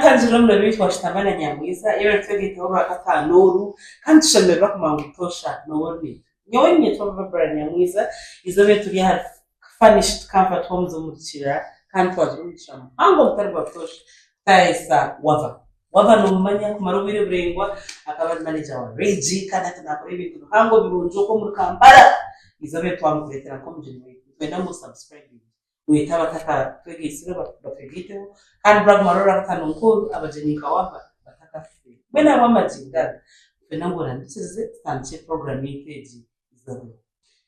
atangira mu bitwa shitamana nyamwiza yewe twegiteho bakatanoru kandi tushemerwa kumangutosha nobone nyowe nyetwa Barbara nyamwiza izo betu ya furnished comfort homes umukira kandi twazurumishamo ango mutari batosha taisa Wavah no manya kumarubire burengwa akaba manager wa Regi kandi atanakora ibintu hango birunjo ko muri Kampala izo betu amukuretera ko mujeni twenda mu subscribe witaba taka twegisire batwegiteho kandi brag marora katanonko abajenika Wavah bataka bena bamajinga bena ngora nditse tanche program y'iteji izo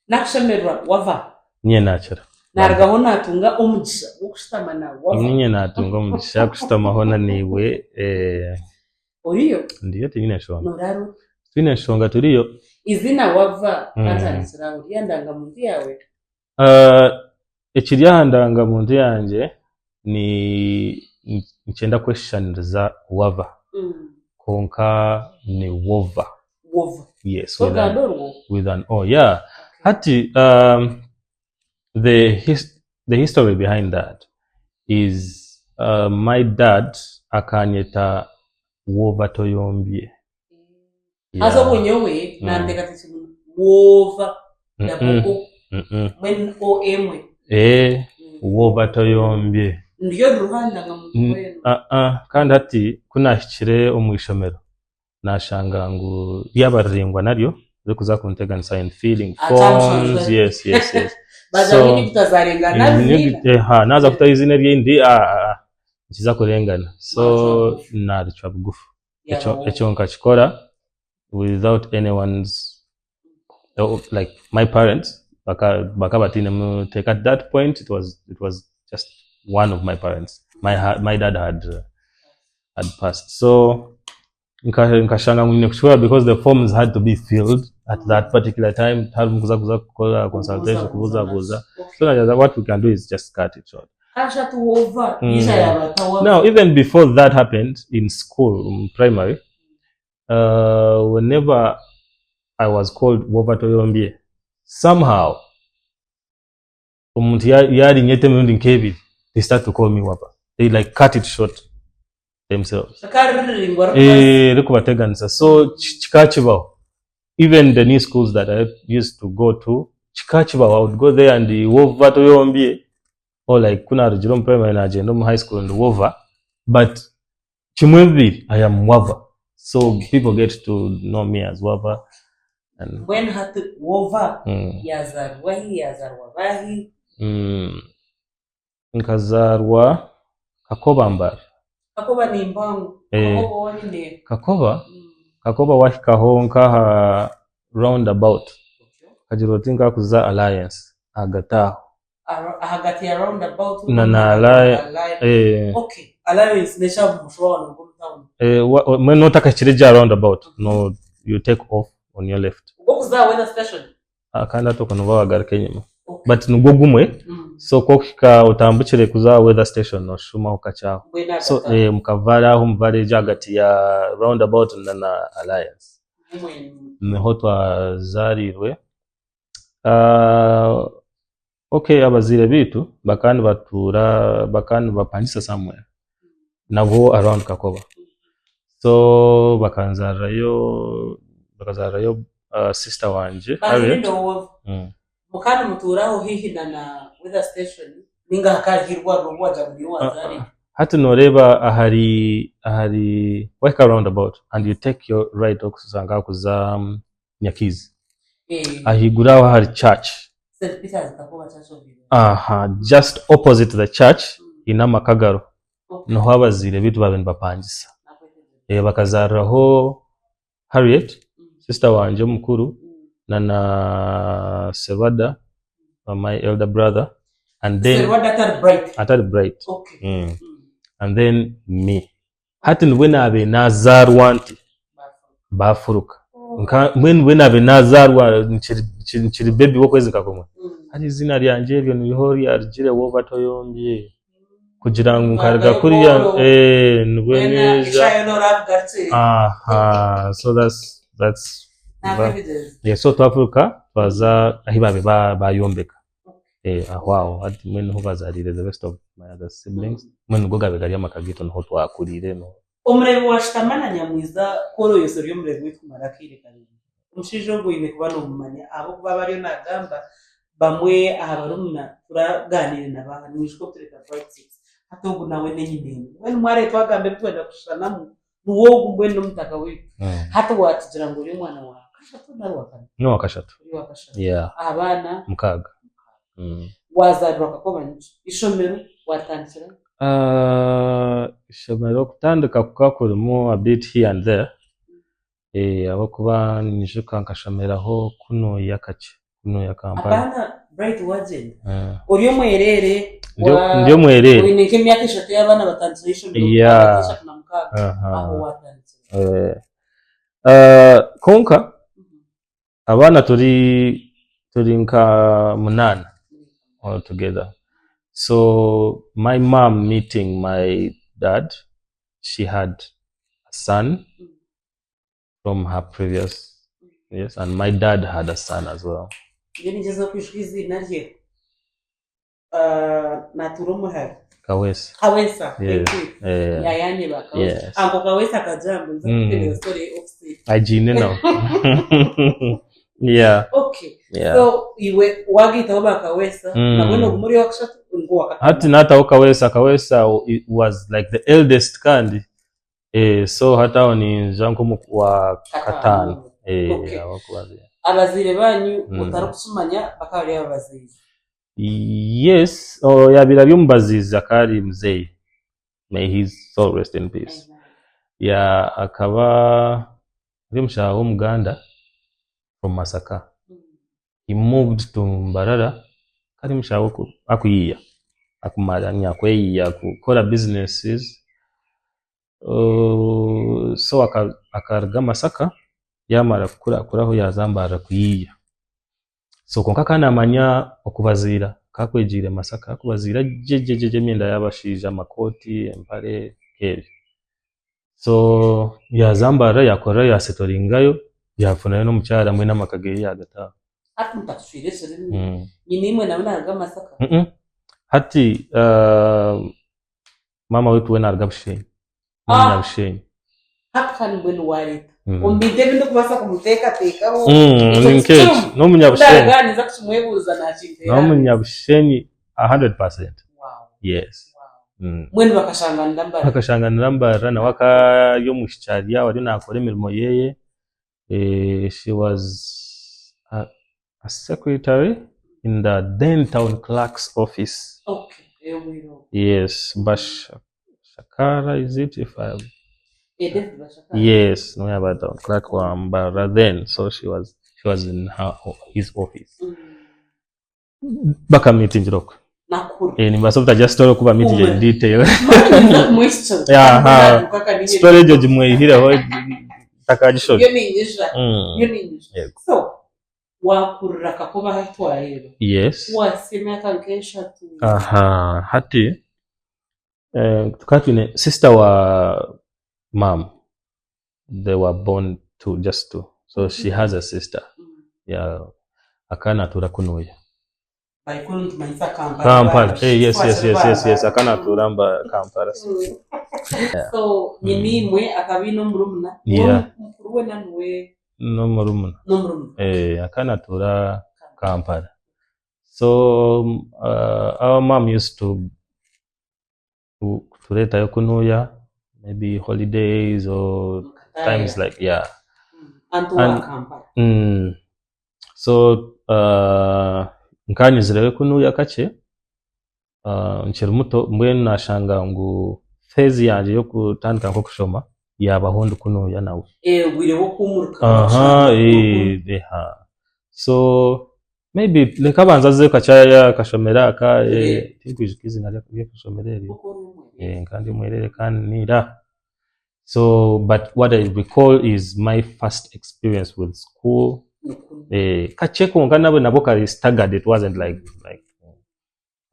nakushemerwa Wavah nye nachara naragaho natunga umugisha wo kushitamana Wavah nye natunga umugisha kushitamahona niwe Oriyo ndiyo tinyine shonga Noraro tinyine shonga turiyo izina Wavah kanzanisira uriya ndangamuntu yawe ekiriya ndangamuntu yanje ni nchenda questioniriza Wavah konka ni Wavah yes with an O yeah hati the history behind that is my dad akanyeta Wavah toyombye azo bunyowe nandeka tisi Wavah yaboko when o emwe Wavah toyombye ndiyo ruhanda ngamukweno kandi ati kunashikire omwishomero nashanga ngo yabarengwa naryo kuza kunteganisa and feeling forms yes bazamini kutazarengana naza kutayizina ryindi nkiza kurengana so naricwa bugufu echo nkakikora without anyone's like my parents bakabatine take at that point it was just one of my parents my dad had passed so nkashanga ngine kuchukua because the forms had to be filled at that particular time haru kuza consultation kubuza so what we can do is just cut it short now even before that happened in school in primary whenever I was called Wavah toyombye somehow umuntu yari nyete mundi nkebiri they start to call me Wavah they like cut it short themselves rekubateganisa so chikachibaho even the new schools that I used to go to chikachibaho I would go there and the Wavah toyombye or like kuna rujiro primary na agenda mu high school and Wavah but chimwebiri I am Wavah so people get to know me as Wavah and when had Wavah yazarwa bahi nkazarwa Kakoba ni mbangu Kakoba wahikaho nkaha roundabout kajirotinga kuza alliance hagati ya roundabout na alliance okay alliance nesha mushwana ngumtown when not akachirija roundabout no you take off on your left ukuza weather station akanda to kono Kenya but nugogumwe so kokika utambukire kuza weather station no shuma ukachaho so mukavara aho mvare hagati ya roundabout na alliance niho twazarirwe okay abazire bitu bakandi bapangisa somewhere nabo around Kakoba so bakazarayo sister wanje mukandi muturaho hihi na weather station ninga hakahirwa rubwaja muri wazari hati noreba ahari work roundabout and you take your right okusanga kuza Nyakizi ahiguraho hari church St. Peter's Kakoba church just opposite the church inama Kagaro no abazire bitu babeni bapangisa bakazaraho Harriet sister wanje mukuru na Sevada my elder brother and then Sevada bright okay and then me hatin wenabe nazarwanti bafuruka wenabe nazarwa nchiri baby wokwezi kakomwe hari zina ryanje byo nibihori arigire Wavah toyombye kugira ngo nkarga kuri ya nweneja so that's yeah so to Africa baza ahibabe bayombeka wow hati mwene ho bazarire the rest of my other siblings mwene go gabe gari amakagito no twakurire no umurebe washitamana nyamwiza koro yose ryo murebe witwumara kirekanye umushijo ngo yine kuba no mumanya abo kuba bari nagamba bamwe abarumuna turaganire nabantu mwishko tureka practice hatogo nawe nenyine wene mware twagambe twenda kushana mu nuwo mbwe no mutaka we hato watijira ngo uri mwana wa kashatu nari wakane no wakashatu yeah abana mukaga wazarwa kakobanje ishomero watandikira ishomero kutandika kukakurimo a bit here and there abo kuba nishuka nkashomeraho kuno yakache kuno yakampara abana bright wagent uriyo mwerere ndio mwerere uri nike myaka 3 y'abana batandikira ishomero batisha kuna mukaga aho watandikira konka abana turi nka 8 all together. So my mom meeting my dad, she had a son from her previous, yes, and my dad had a son as well. Kawesa. Yes. Yes. Anko Kawesa kajambo story of state. Ajine now. Yeah. Okay. Yeah. So iwe wagita oba Kawesa na bwino kumuri wakashatu ngo hati nata Kawesa was like the eldest kandi so hata oni janko wa katano abakubaze abazire banyu utarukusumanya bakari abazire. Yes, yabira byumbaziza kari mzee, may his soul rest in peace. Yeah, akaba rimsha wo Muganda from Masaka. He moved to Mbarara kari mshawo akuyiya akumaranya kweyiya gukora businesses. So akarga Masaka yamara kuraho yazambara kuyiya. So konka kana manya okubazira kakwejire Masaka akubazira jejeje myenda yabashija makoti empare keri. So yazambara yakora yasetoringayo yafuna no mucyara mwe namakageri yagata hati mtakufire sirini nyini mwe nabona arga Masaka hati mama wetu we narga Bushenyi na Bushenyi hati kani bwenu wareta umbide bindo kubasa kumuteka teka ho no munyabushenyi ndagani za kushimwebuza na chinte no munyabushenyi 100%. Wow. Yes. Mwenu bakashanganira mbara na waka yo mushicharia wari nakora imirimo yeye. She was a secretary in the then town clerk's office. Okay. We know. Yes, Bash Shakara is it if I yes, no about town clerk wa Mbara then, so she was in his office. Baka meeting rock. Nakuru. Ni basofta just talk kuba meeting in detail. Mwisto. Yeah, storage jimwe hira ho takajisho. Yo ninyisha. So wakurura kakoba hatwa rero. Yes. Wasema kankesha tu. Hati tukatune sister wa mom, they were born just two, so she has a sister. Yeah, akana turakunuya baikunu tumaisa Kampala. Yes, akana turamba Kampala. So nyini mwe akabino murumuna mukuru we nanwe no murumuna akana tura Kampala. So our mom used to tureta yokunuya maybe holidays or times like and Kampala. So nkanyizire kunuya kache nchiri muto mbwenu nashanga ngo phase yanje yo kutandika nko kushoma yabahondu kunuya nawe gwire wo kumurika so maybe leka banzaze kachaya kashomera ka tikwijikizi nari kushomera kandi mwerere kandi nira. So but what I recall is my first experience with school. Kacheko ngana nabo kari staggered, it wasn't like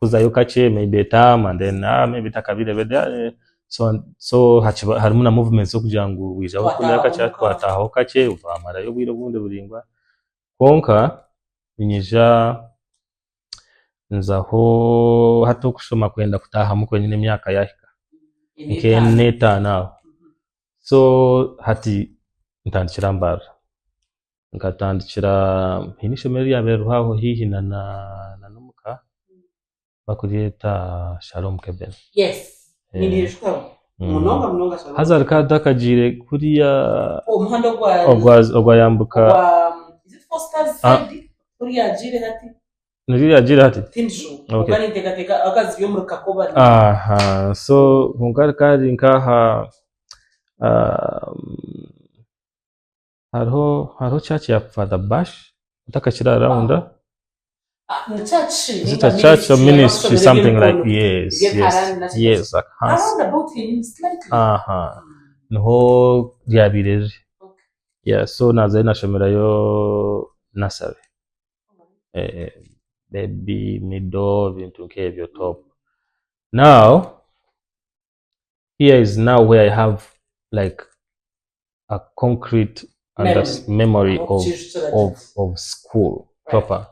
kuzayo kache maybe term and then maybe takabire bede so harumuna movements zo kujangu wija ukunda kache twataho kache uvamara yo bwiro bunde buringwa konka binyija nzaho hati okushoma kwenda kutaha muko nyine emyaka yahika nk'ene etaano aho. So hati ntandikira Mbarara, nkatandikira hine ishomero ryabaire ruhaho hihi na n'omuka bakuryeta Shalom Keben. Yes, nirishwa munonga Shalom. Hazard kadakagire kuriya umuhanda ogwa yambuka is it Foster's side kuriya jire hati niriya jire hati tinsho okay. Bari teka akazi yo muri Kakoba. Aha, so kari nkaha hariho church ya Father Bash utakashira around the church is it a church or ministry something like yes like around about him slightly no ryabirere yeah. So naza nashomera yo nursery baby middle bintu nkebyo top. Now here is now where I have like a concrete memory of school proper.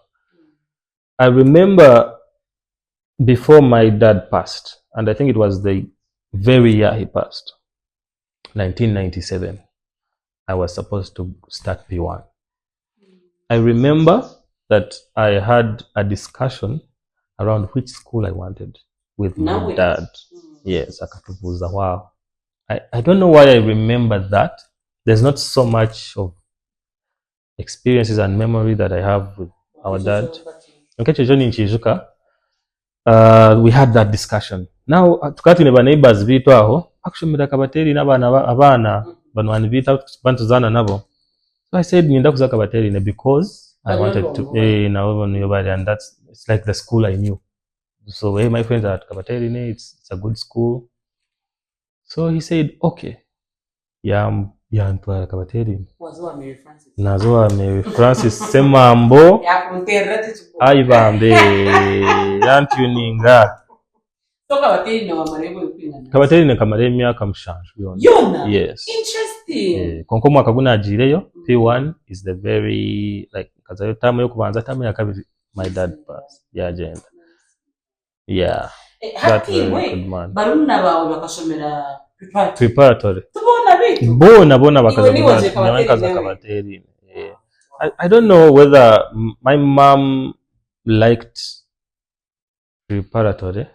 I remember before my dad passed, and I think it was the very year he passed, 1997, I was supposed to start P1. I remember that I had a discussion around which school I wanted with my dad. Yes, akatubuza wow. I don't know why I remember that. There's not so much of experiences and memory that I have with our dad. Okay, we had that discussion. Now, tukati ne neighbors bitu aho, akushomera kabateri abana banwani bita bantuzana nabo. So I said ninda kuza kabateri because I wanted to and it's like the school I knew. So hey, my friends are at Kabateri, it's a good school. So he said, okay. Ntwara Kabateri. Nazoa Mary Francis semambo. Aibambe yantuninga. So Kabateri na wamarebo yupingana. Kabateri na kamare emyaka mushanju yona. Yes. Interesting. Konko mwaka gunagireyo P1 is the very like kazayo tamu yo kubanza tamu ya kabiri my dad passed yagenda. Yeah. Hati we barumuna bawe bakashomera preparatory. Tubona bitu. Bona bakaza Kabateri. I don't know whether my mom liked preparatory.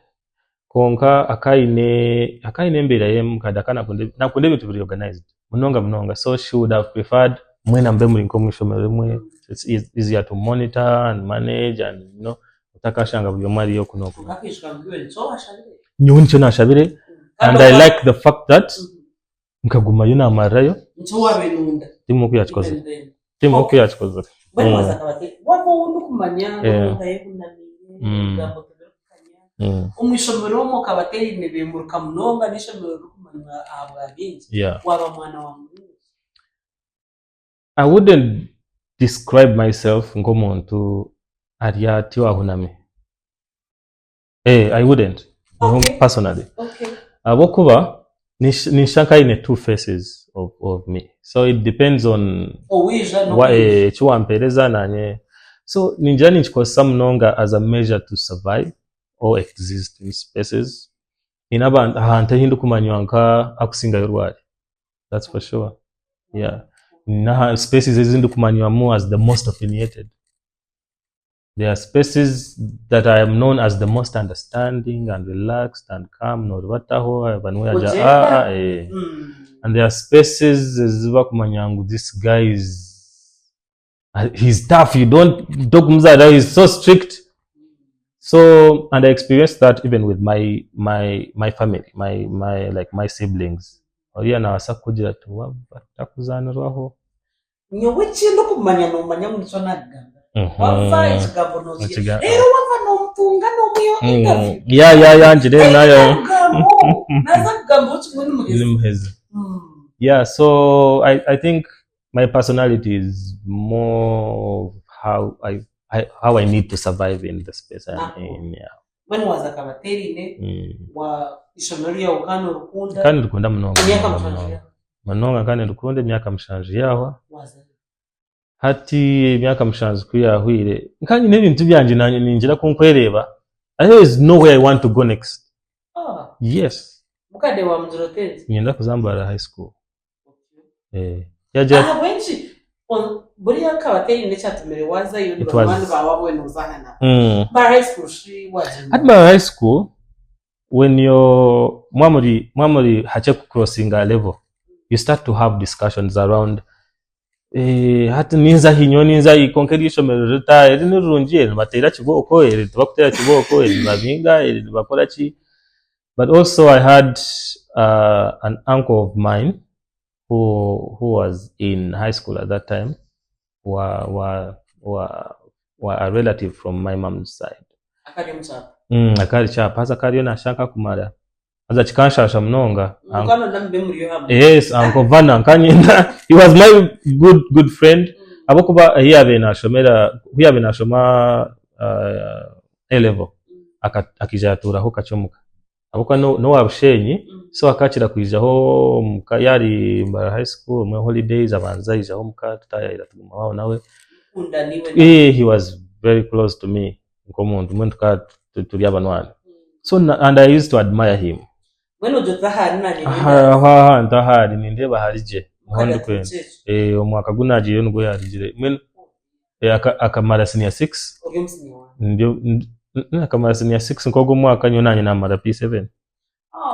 Konka akaine mbira yem kadakana nakunde bitu biri organized. Munonga. So she would have preferred mwena mbe muri nko mwishomero mwe. It's easier to monitor and manage and utakashanga byo mari yo kunoko. Nyoncho nashabire and I like the fact that nkaguma yuna amarayo. Timu ku yachikoze. Bwana Kabateri. Wabo undukumanya umwishomero mo Kabateri nebemuruka munonga nishomero rukumanya ababinzi. Waba mwana wangu. I wouldn't describe myself ngomuntu ariati wahuname. I wouldn't. Okay. Personally. Okay. Abokuba nishanka in two faces of me. So it depends on chiwampereza nanye. So ninjani nchikosa mnonga as a measure to survive or exist in spaces. Inaba hante hindu kumanywanka akusinga yorwari. That's for sure. Yeah. Naha spaces ezindu kumanywa more as the most opinionated. There are spaces that I am known as the most understanding and relaxed and calm. And there are spaces this guy he's tough. You don't talk he's so strict. So and I experienced that even with my family, my siblings. Na wasakujira tu batakuzanirwaho. Nyowe kintu kumanya no manya muchonagamba. Wava ikigabo no. Rero wava no mpunga no muyo interview. Yeah njire nayo. Naza gambo chimwe muhezi. Yeah, so I think my personality is more how I need to survive in the space I'm in. Yeah. When was Kabateri ne wa ishomero ya ukano rukunda. Kandi rukunda mnonga. Myaka mushanju. Mnonga kandi rukunde myaka mushanju yaho. Hati myaka mushanju kuyahwire. Kandi n'ibintu byanje nanye ninjira kunkwereba. I always know where I want to go next. Oh. Yes. Mukade wa mjorotezi. Ngenda kuzambara high school. Wenchi buriya kabateri necyatumere waza iyo abantu bawe nuzahana. Bar high school shi waje. At Bar high school, when you're mwamuri hache crossing a level, you start to have discussions around hati ninza hinyo ninza ikonkerisho merita eri runjye batera kiboko eri bakutera kiboko eri babinga eri bakora ki. But also I had an uncle of mine who was in high school at that time, were a relative from my mom's side. Akari chapa haza kariyo nashaka kumara haza chikansha mnonga. Yes, Uncle Vana kanyenda. He was my good friend. Abokuba hiyabe nashoma A level akijatura ho kachomuka. Aboka no wabushenyi so akachira kwijaho yari Bar high school mu holidays abanza ijaho muka tutayira tuguma wao nawe. He was very close to me nkomuntu mwentuka tuli abanwana. So and I used to admire him. When ujotahari nani ndahari nindeba harije muhondo kwene omwaka gunagiye nugo yarijire akamara senior 6 ndio akamara senior 6 nkogo mwaka nyonanye namara P7.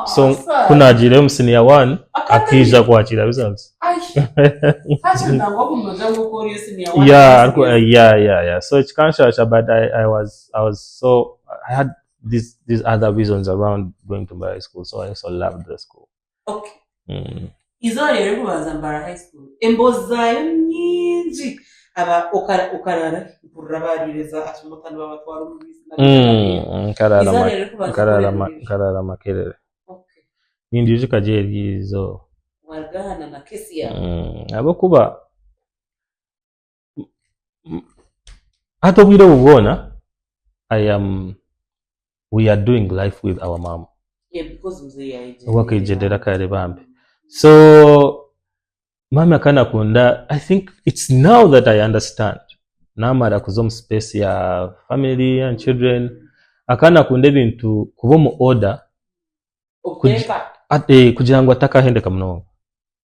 So kunagire mu senior 1 akija kwakira results. Hacha ndango kumoja ngo yo senior 1. Yeah. So it can't but I was so I had these other reasons around going to Bar high school, so I also loved the school. Okay. Izo rero kubaza Bar high school embozayo nyinji aba ukarara burabaririza atumutani babatwara umubisi karara makerere. Okay. Nindi uje kajeri izo wargana na kesi ya abo kuba hato bwire ubona we are doing life with our mom. Yeah, because mzee wakijendera kare bambe. So mama kana kunda, I think it's now that I understand. Namara kuzom space ya family and children akana kunde bintu kubomo order kugira ngo atakahende kamno.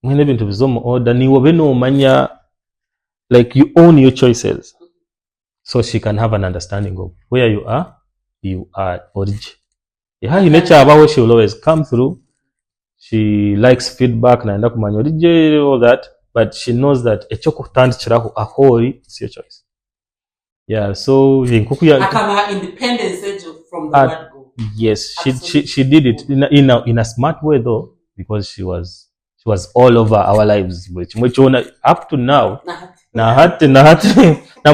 Mwene bintu bizomo order ni wobe no manya, like you own your choices. So she can have an understanding of where you are origin. Yeah, in nature about she will always come through. She likes feedback na enda kumanya origin, all that, but she knows that echoko tandikiraho ahori is your choice. Yeah, so akama independence from the word go. Yes, she did it in a smart way though, because she was all over our lives, which up to now na hati na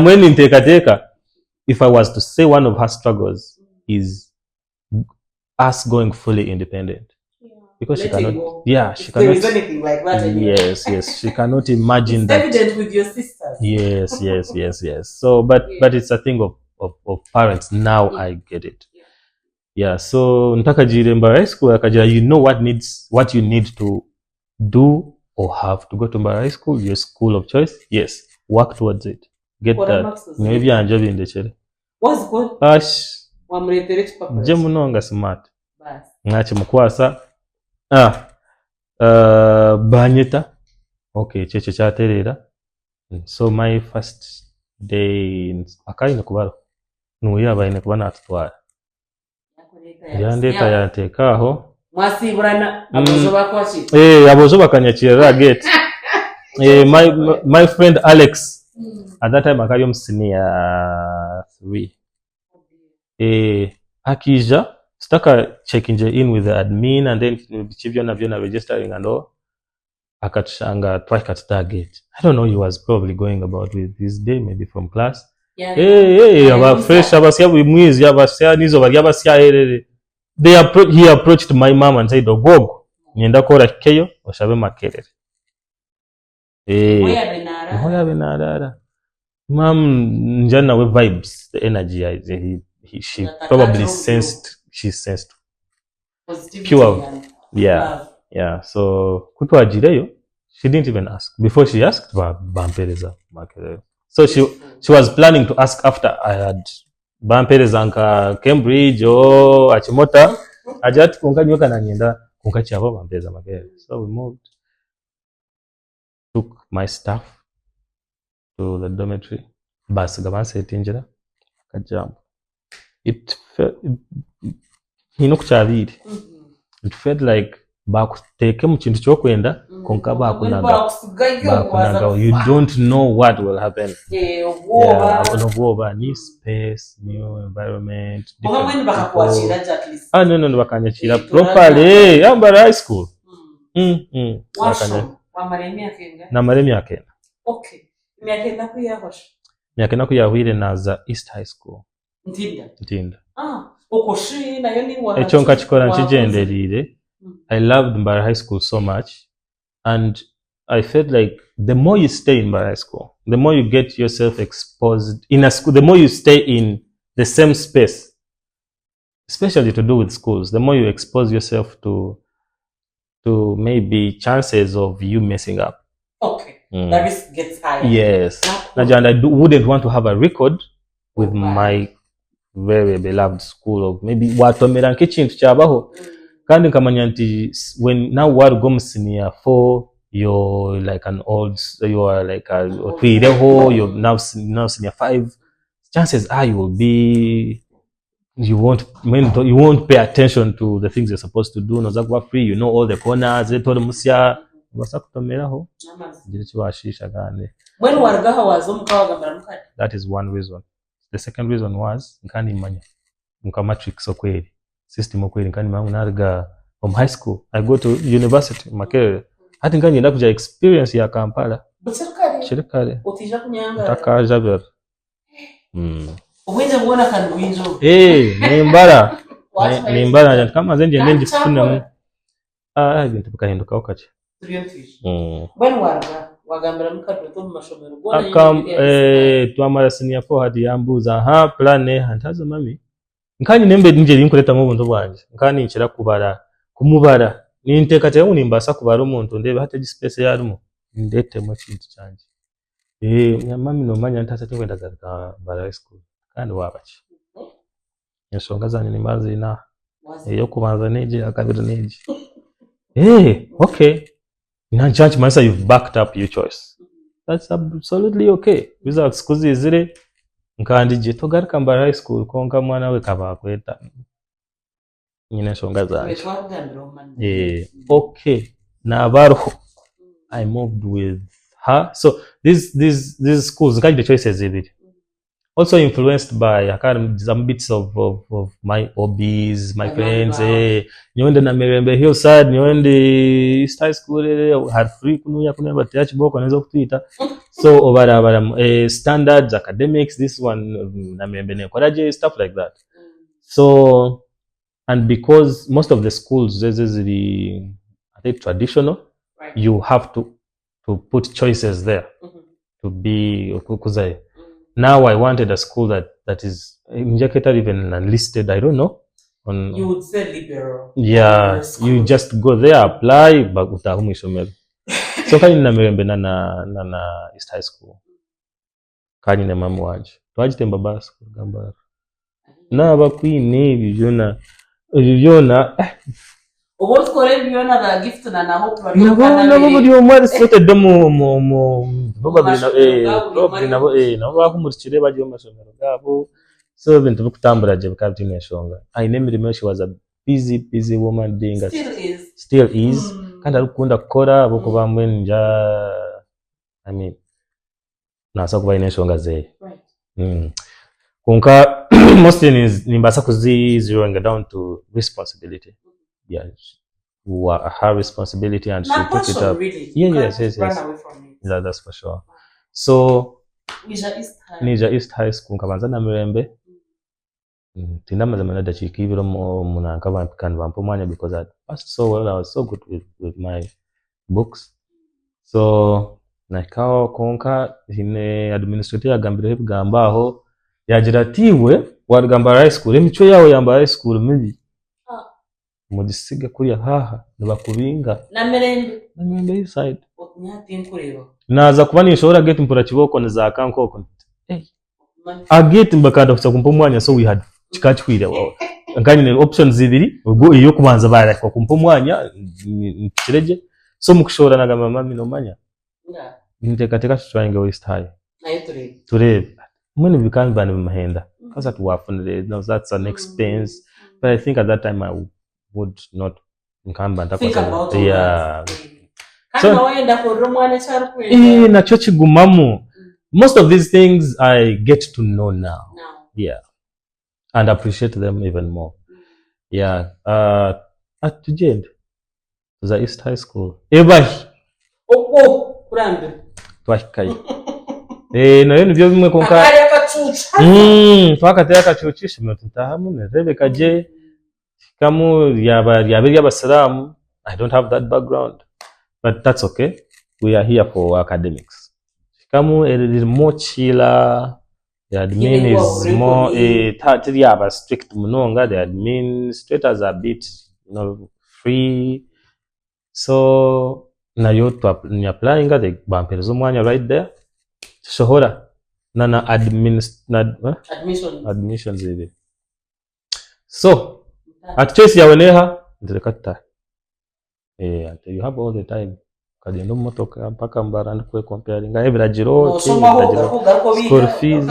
mweni nteka. If I was to say one of her struggles is us going fully independent, because she cannot go. She if cannot. There is anything like that anymore. Yes, she cannot imagine it's that. Evident with your sisters. Yes. So but it's a thing of parents now. I get it. Yeah, so ntaka jire Bar high school akajira, you know what you need to do or have to go to Bar high school, your school of choice. Yes, work towards it. Get what that. Maybe I'm just in the chair. What's good? Wamretere papa. Jemunonga smart. Bas. Ngachi mukwasa. Banyeta. Okay, cheche chaterera. So my first day akaina kubaro. Nuya bayine kubana atwara. Yandeta yatekaho. Mwasiburana abozo bakwachi. Abozo bakanyakira gate. My friend Alex at that time akari senior 3. Akija staka checking in with the admin and then bichivyona registering and all. Akachanga twice at target. I don't know, he was probably going about with this day, maybe from class. Aba fresh abasya bimwizi abasya nizo bali abasya erere. He approached my mom and said, "Ogogo, nyenda kora keyo oshabe makerere." Moya benara. Mom njana we vibes, the energy she probably sensed. She sensed pure. Yeah. So kutwajireyo, she didn't even ask. Before she asked, bampereza makerere. So she was planning to ask after I had bampereza nka Cambridge o Achimota aja ati konka nyoka nanyenda konka kyabo bampereza magere. So we moved, took my stuff to the dormitory, bus gabansetinjira kajambo. It felt hinokchabiri. It felt like bakuteke mu kintu kyokwenda konka bakunaga. You don't know what will happen. Wavah, new space, new environment. No, bakanyakira properly. Yambara high school. Namare myaka ena. Okay. Myaka ena kuyahwire naza East High School. Ntinda. Okoshi nayo ni wa. Ekyo nkakikora nkigenderire. I loved Mbara High School so much, and I felt like the more you stay in Mbara High School, the more you get yourself exposed in a school, the more you stay in the same space, especially to do with schools, the more you expose yourself to maybe chances of you messing up. Okay. The risk gets higher. Yes. And I wouldn't want to have a record with my very beloved school of maybe watomera nk'ikintu cyabaho. Kandi nkamanya nti when now wari go senior 4 you're like an old, you are like a twireho, you're now senior 5, chances are you won't pay attention to the things you're supposed to do. Nozakwa free, you know all the corners, etore musya basakutomeraho ngire kibashisha gane. When wargaho wazomuka wagambara mukadi. That is one reason. The second reason was nkani manya muka matrix okweri system okweri nkani mangu nariga from high school I go to university Makerere hati nkani nda kuja experience ya Kampala shirikale otija kunyanga takaja ber uwenza kuona kandu winzo nimbara kama zenje ndenje kufuna bintu bikahinduka okache when wagambira mukadi to mashomero twamara senior 4 hadi yambuza plan hantaza mami nkani nembe nje linkuleta mu buntu bwanje nkani nchira kumubara ninteka cyo nimbasa kubara umuntu ndebe hata space yarimo ndete mu kintu cyanje mami no manya ntasa cyo kwenda ka Mbara School kandi wabachi yashonga zani ni mazi na yo kubanza neje akabira neje okay in church masa you've backed up your choice. That's absolutely okay. Without skuzi zire nkandi je togaruka Mbara High School konka mwana we kaba kweta nyine shonga zanje okay na baruho I moved with her. So these schools got the choices in also influenced by some bits of my hobbies, my friends. Nyonde na Mirembe Hillside, nyonde East High School had free kunuya batyachi boko nazo kutwita. So over standards, academics, this one na Mirembe ne college, stuff like that. So and because most of the schools this is traditional, right. You have to put choices there to be okuzai. Now I wanted a school that is injected even unlisted. I don't know. You would say liberal. Yeah, you just go there, apply, but utahumisho so kani na Mirembe na East High School. Kani na mamu wanje. Twajite mbaba school gamba. Na bakwine bivyona Obo skore bivyona da gift na hope bari kana. Na bo byo mwari sote demo probably na bakumurikire bagiye masomero gabo. So bintu bikutambura je bikabiti neshonga. I named she was a busy woman being still is. Kandi arukunda gukora boko bamwe nja I mean nasa kuba ineshonga ze. Right. Kunka mostly is nimbasa kuzi zeroing down to responsibility. Yeah. Her responsibility and she took it up. Really. Yes. Yeah, that's for sure. So Nija East High School kabanza na Mirembe. Tindamaze manada chikibiro munanka bampikana bampumanya because I passed so well. I was so good with my books. So nakao konka hine administrative agambire gambaho yagiratiwe warugamba high school emico yawo yamba high school mibi mudisiga kuriya haha nibakubinga na Mirembe side nyati nkureba naza kuba nishobora get mpura kiboko za kankoko agate mbakanda kusa kumpa omwanya so we had chikachwire ngani ne options zibiri ubwo iyo kubanza bara kwa kumpa omwanya nkireje so mukushora naga mama nomanya ntekateka trying waste high turebe mwene bikambana bimahenda because that wafunire no that's an expense but I think at that time I would not nkamba ntakwa yeah so waenda ko mwana chari nacho chigumamu. Most of these things I get to know now. Yeah. And appreciate them even more. Yeah. At Tujend, the East High School. Ebahi. Kurande. Twahikai. No yenu byo bimwe konka. Akari akachuchu. Twakatera akachuchisha mututahamu ne Rebecca je kamu yabiri y'abasalamu. I don't have that background. But that's okay. We are here for academics. Kamu a little more chiller. The admin is more strict munonga. The administrators are a bit, free. So na yo ni applying the bamperezo mwanya right there. Shohora na admissions hivi. So at choice ya weneha ndekata. You have all the time. Kagenda motoka mpaka mbarandi kwe comparing ebiragiro school fees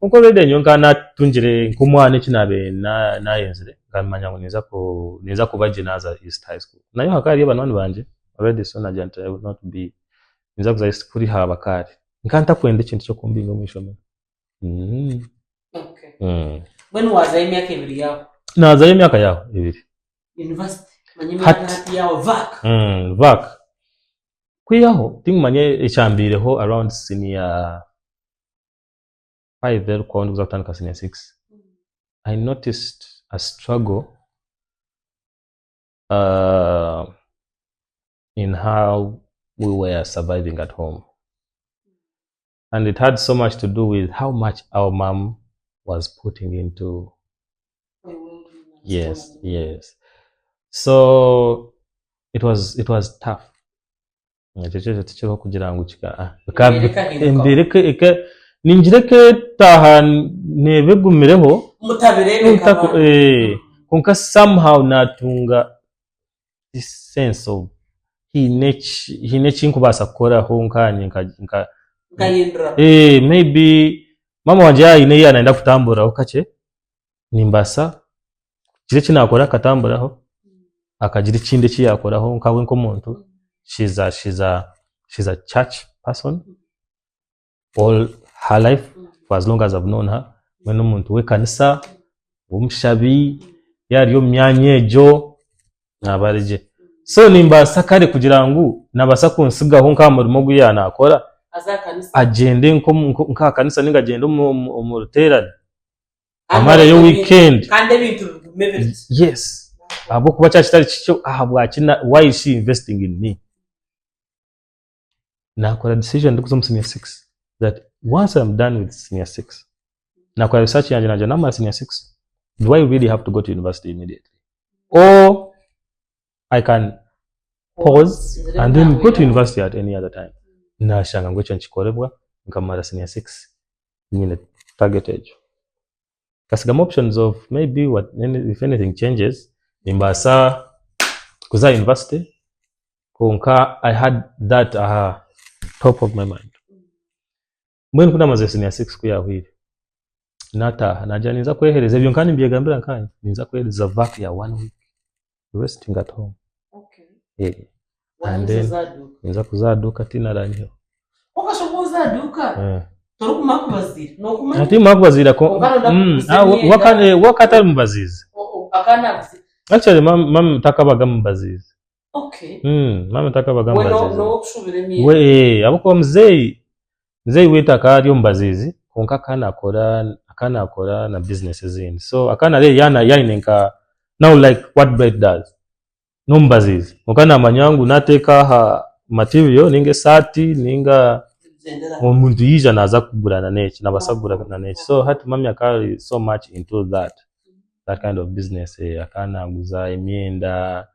konko rede nyonka natungire nkumwane kinabe na yenzire ngamanya ngo neza kubaje naza East High School nayo hakari abantu banje already so na gent I would not be neza kuza East kuri haba kari nkanta kwende kintu cyo kumbinga mwisho okay when was I myaka ibiri yawo naza imyaka yawo ibiri university hati yawo vac kwiyaho tingumanye echambireho around senior 5 there kwa kutandika senior 6 I noticed a struggle in how we were surviving at home, and it had so much to do with how much our mom was putting into yes so it was tough. Chicho kugira ngo chika mbireke ninjireke taha nebegumireho mutabirebe konka somehow natunga this sense of hinechi nkubasa kora ho nkanye nka maybe mama wanje ine anaenda kutambura okache nimbasa kire kinakora katamburaho akagira ikindi kiyakoraho nkawe nkomuntu she's a church person all her life for as long as I've known her. When umuntu we kanisa umushabi yariyo myanyejo nabarije so nimbasa kare kugira ngo nabasa kunsigaho nkamurimo guyana akora agende nka kanisa ninga agende mu ruterane amara yo weekend kandi bintu bimeze yes abo kuba cyashitari cyo ahabwakina why is she investing in me nakora decision ndikuzo mu senior 6 that once I'm done with senior 6 nakora research yanje naje na senior 6 do I really have to go to university immediately or I can pause and then go to university at any other time na shanga ngocha nchikorebwa nkamara senior 6 nyine target age kasigama options of maybe if anything changes imbasa kuza university konka I had that top of my mind mwene kuna maze senior 6 kuyahwire nata naja niza kwehereza ibyo nkani byegambira nkanye niza kwehereza vac ya 1 week resting at home okay and then niza kuzaduka tina ranyo okashoboza duka torukumakubazira nokumanya ati makubazira ko wakata mbazizi akana actually mam takabaga mbazizi okay mam takabaga mbazizi no kushubire miye we abuko mzee witaka ari mbazizi konka akana akora na businesses in so akana le yainenka now like what bread does no mbazizi okana amanyangu nateka ha material ninge sati ninga umuntu yija naza kugurana neki nabasagura na neki so hati mami akari so much into that kind of business akana guza emyenda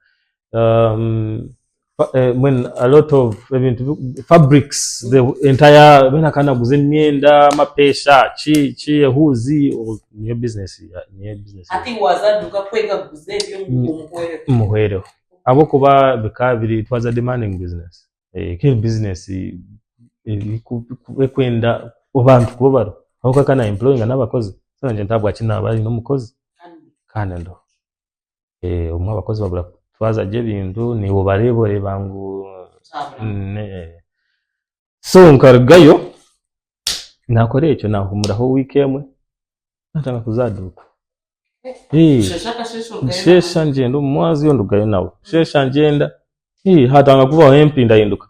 when a lot of fabrics, the entire when akana guze myenda mapesha chi huzi or new business I think wazaduka kwega guze byo muhwero abo kuba bikabiri, it was a demanding business, kill business kwenda abantu kubaro aho kana employing n'abakozi so nje ntabwo akina bari n'umukozi kandi ndo umwe abakozi babura twaza je bintu ni ubarebore bangu so nkargayo nakore icyo nahumuraho weekend natanga kuzaduka shesha ngendo mwazi yondugayo nawe shesha ngenda hatanga kuba hempi ndahinduka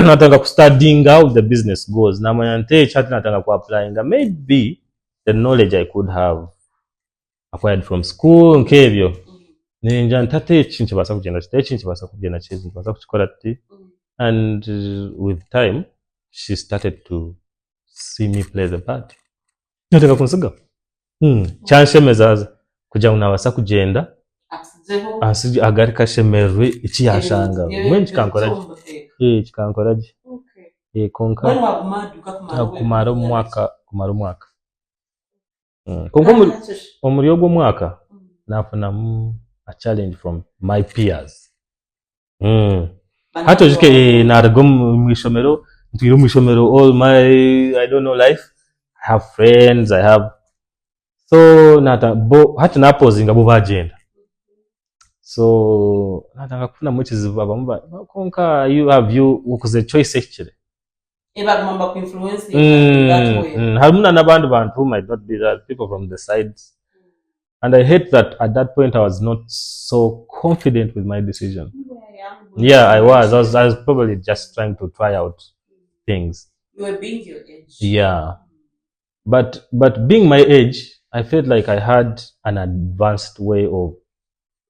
natanga ku studying how the business goes namanya nte chat natanga ku applying maybe the knowledge I could have acquired from school nkebyo ninja ntate chinche basa kugenda chinche basa kugenda chinche basa kuchikora ati and with time she started to see me play the part nataka kunsiga chanshe mezaza kuja unabasa kugenda asije agarika shemerwe iki yashanga mwenje kankoraje kikankoraje konka when wagumaduka kumara umwaka konko muri yo gw'umwaka nafuna a challenge from my peers hato jike nargo mwishomero ntiro mwishomero all my I don't know life I have friends I have so nata hata napozinga bo bagenda so natanga kufuna muchizi baba mba konka you have you ukuze choice actually ebagomba ku influence that way harumuna n'abandi bantu who might not be that people from the sides. And I hate that at that point I was not so confident with my decision. Yeah, I was probably just trying to try out things. You were being your age. Yeah. But being my age, I felt like I had an advanced way of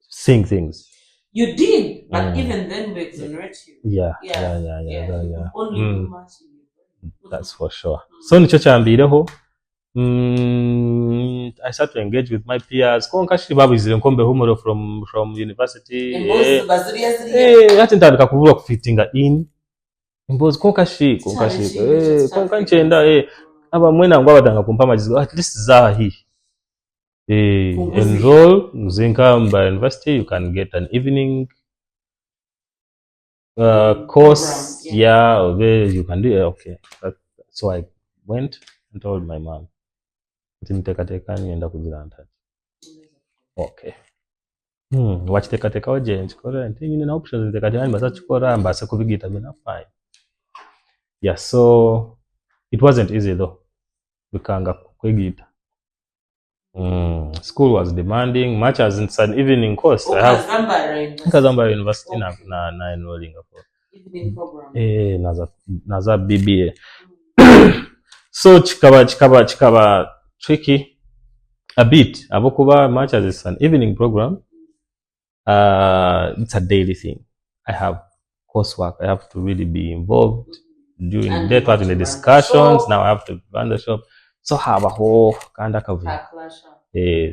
seeing things. You did, but even then we exonerate you. Yeah. Only too much. That's for sure. So nicho chambireho I started to engage with my peers. Konka shibabizire nkombe humoro from university. Hati ntandika kubura kufitinga in. Imbozi konka nchenda aba mwena ngo abadanga kumpa majizo at least za hi. Enroll Muzinka by university you can get an evening course. Program, yeah, you can do it. Okay. So I went and told my mom. Ntimtekateka nienda kujilanta. Okay. Wachitekateka oje nchikora ntingine na options ntekateka mbasa chikora mbasa kubigita bina fine. Yeah, so it wasn't easy though. Bikanga kwegita. School was demanding much as it's an evening course. I have Kazamba University na enrolling for evening program. Naza BBA. So chikaba tricky a bit. Abokuba much as it's an evening program, it's a daily thing. I have coursework. I have to really be involved during that part in the discussions. Now I have to run the shop. So have a whole kind of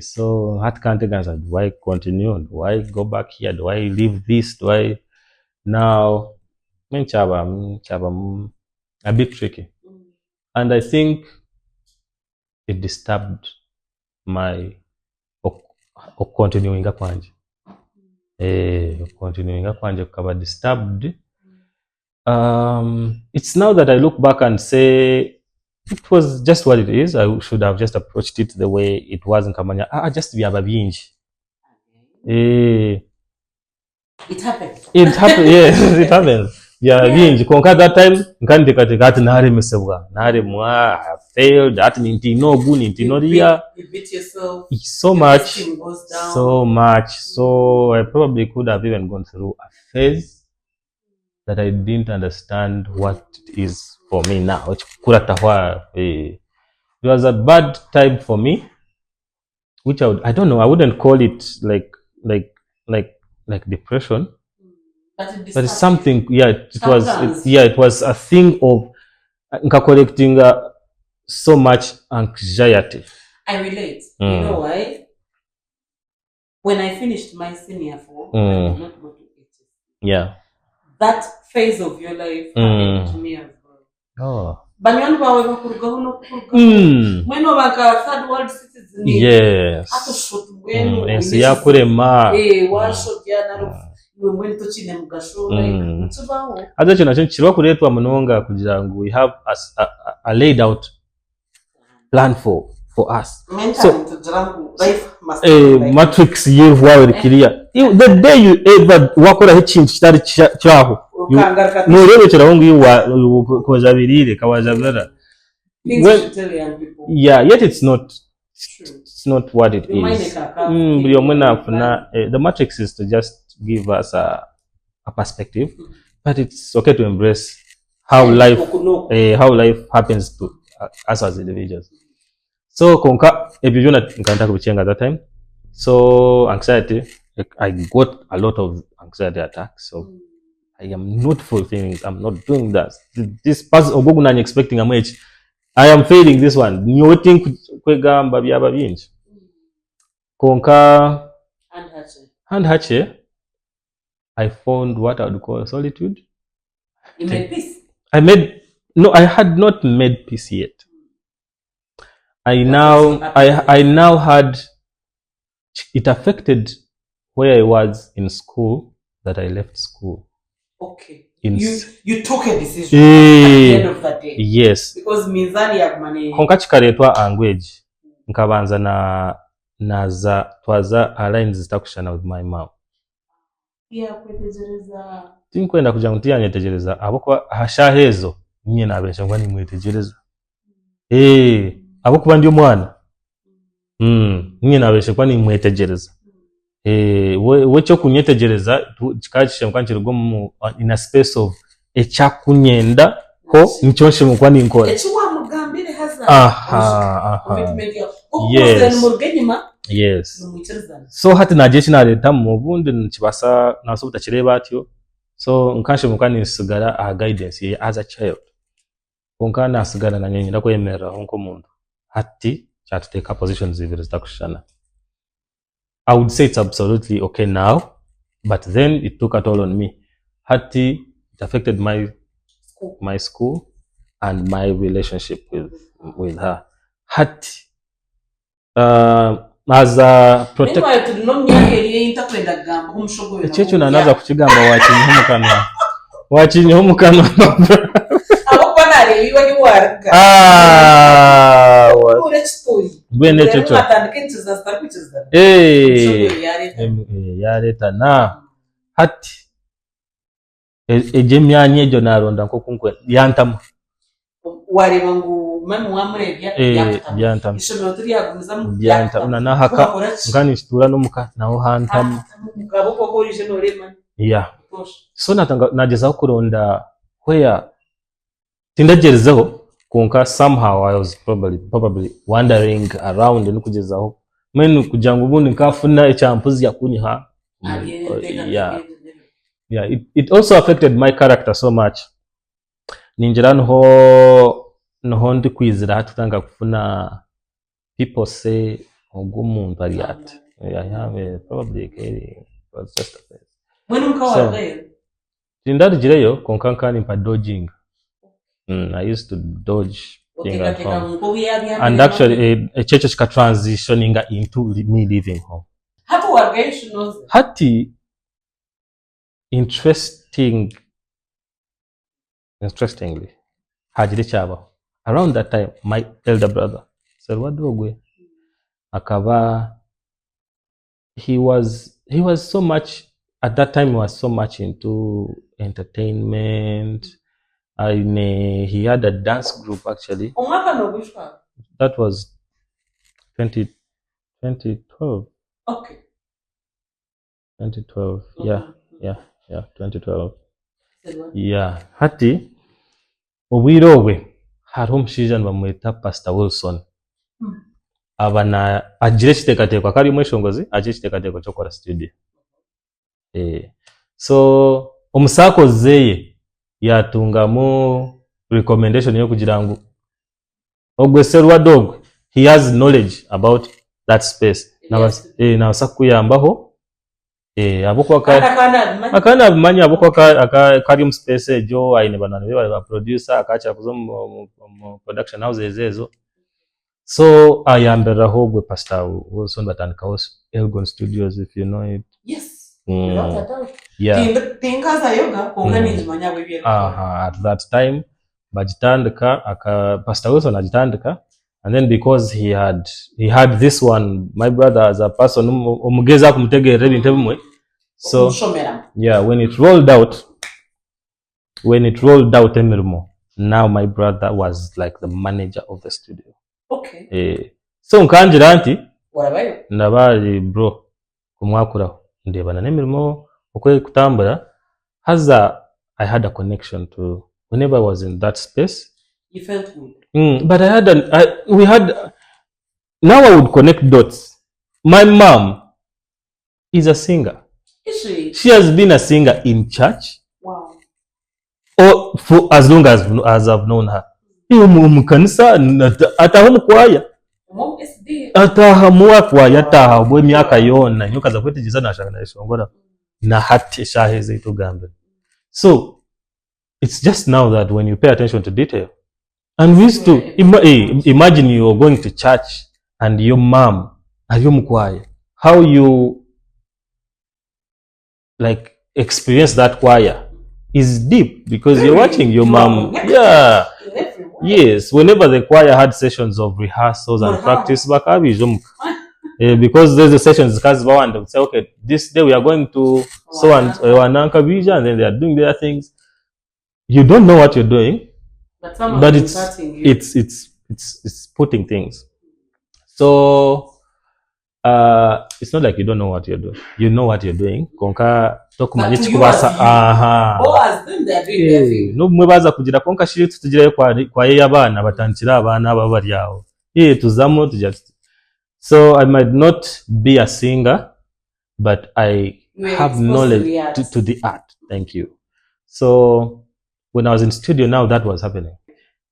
so hat can't answer. Do I continue? Do I go back here? Do I leave this? Do I now? Chaba a bit tricky, and I think it disturbed my continuing kwanje. Continuing kwanje kaba disturbed. It's now that I look back and say it was just what it is. I should have just approached it the way it was in Kamanya. Just be ababinji. It happened. It happened. Yes, it happened. Yeah, binji. Konka that time, nkandi katikati nare mesebwa. Nare mwa, I failed. That ninti no good, ninti no ria. You beat yourself. So much. So much. So I probably could have even gone through a phase that I didn't understand what it is for me now. It was a bad time for me, which I don't know. I wouldn't call it like depression. But it's something. Yeah, it was a thing of collecting so much anxiety. I relate. You know why? When I finished my senior 4, I did not go to HSC. Yeah. that phase of your life happened to me as well. Oh. Banyoni bawe bakurugaho no kurugaho. Mweno baka third world citizens. Yes. Ato shot mweno. Ensi yakurema. Washotya naro. Mweno tochine mugasho like tubaho. Aza kino kiba kuletwa munonga kugira ngu we have a laid out plan for us. So matrix yevu wawe clear. The day you ever wakora ikintu kitari cyaho norebekera aho ngiyo kozabirire kawazabira. Yeah, yet it's not what it is. The matrix is to just give us a perspective, but it's okay to embrace how life happens to us as individuals. So konka ebyo byona nkanta kubichenga that time. So anxiety, I got a lot of anxiety attacks. So I am not fulfilling, I'm not doing that. This person ogogunanye expecting a much. I am failing this one. Nyoting kwegamba byaba bingi. Konka handhache. I found what I would call solitude. You made peace? I had not made peace yet. I now had, it affected where I was in school, that I left school. Okay. You took a decision at the end of the day. Yes. Because mizani ya money. Konka chikaretwa language. Nkabanza naza twaza aligns zitakushana with my mom. Yeah, kwetegereza. Tinkwenda kuja mutia nyetegereza aboko hashahezo nye nabesha ngwani mwetegereza. Abo kuba ndi umwana nye nabeshe kwani mwetegereza we cyo kunyetegereza kikachishe mukwanchira go in a space of echakunyenda ko nicyonshe mukwani nkora echiwa mugambire haza yes so hati naje kinareta mu bundi nkibasa nasobuta kireba atyo so nkanshe mukwani sigara a guidance as a child konka nasigara na nyenye ndakwemera nko muntu hati chatuteka positions zibiri zitakushana. I would say it's absolutely okay now, but then it took a toll on me. Hati it affected my school and my relationship with her. Hati as a protector checho nanaza kuchigamba wachinyi homukanwa bwene checho yareta na hati ejemyanye ejo naronda nko kunkwe yantama wareba ngo manu wamurebya yantama ishobora turi yagumiza mu yantama na haka ngani shitura no muka naho hantama mugabo ko korije no rema so nageza kuronda where tindagerezaho konka somehow I was probably wandering around and kugezaho menu kujangu bundi nkafuna echampuzi yakunyiha it also affected my character so much ninjira no ndi kwizira hatutanga kufuna people say ogumuntu ari at probably it was just a phase when unkawaye tindagireyo konka nkani pa dodging. I used to dodge and actually a church ka transitioning into me leaving home. Hapo wargation hati interestingly hajiri chaba around that time my elder brother said wadogwe akaba he was so much at that time he was so much into entertainment. He had a dance group actually. That was 2012. Okay. 2012. Yeah, 2012. Yeah. Hati obwirowe hari omushiija bamweta Pastor Wilson. Abana agire kiteekateekwa kari mweshongozi agire kiteekateekwa kyokora studio. So omusako zeye yatungamu recommendation yo kugira ngo ogwe serwa dog he has knowledge about that space na basakuyambaho Aboko akana bimanya aboko kari mu space ejo aine banana be ba producer akacha kuzo mu production houses ezo. So ayambera ho gwe pastor Wilson batandika ho Elgon Studios, if you know it. Yes. Yeah. Tinkaza yoga kongani jimanya wewe. At that time bajitandika Pastor Wilson ajitandika, and then because he had this one, my brother as a person omugeza kumutegerera ebintu ebimwe. So yeah, when it rolled out emirimo, now my brother was like the manager of the studio. Okay. So nkanjira nti warabayo ndabali bro kumwakuraho ndebana n'emirimo okwe kutambura haza. I had a connection to whenever I was in that space. You felt good. But now I would connect dots. My mom is a singer. Is she? She has been a singer in church. Wow. Or for as long as I've known her. Mukanisa ataho mukwaya. Mom is there. Ataha mukwaya ataha bwe myaka yona nyoka za kwetegeza nashaka na ishongora na hati shaheze itugambe. So it's just now that when you pay attention to detail, and we used to imagine you're going to church and your mom and your choir, how you like experience that choir is deep because you're watching your mom. Yeah. Yes. Whenever the choir had sessions of rehearsals and practice, because there's the sessions because and say, okay, this day we are going to so and Wananka and then they are doing their things. You don't know what you're doing, but it's putting things. So it's not like you don't know what you're doing. You know what you're doing. Konka tokumanyichi kubasa as them they are doing everything. No mwebaza kugira konka shiri tutugire kwa ye abana batankira abana babari yawo. Tuzamo tujast. So I might not be a singer, but I have knowledge to the art. Thank you. So when I was in studio, now that was happening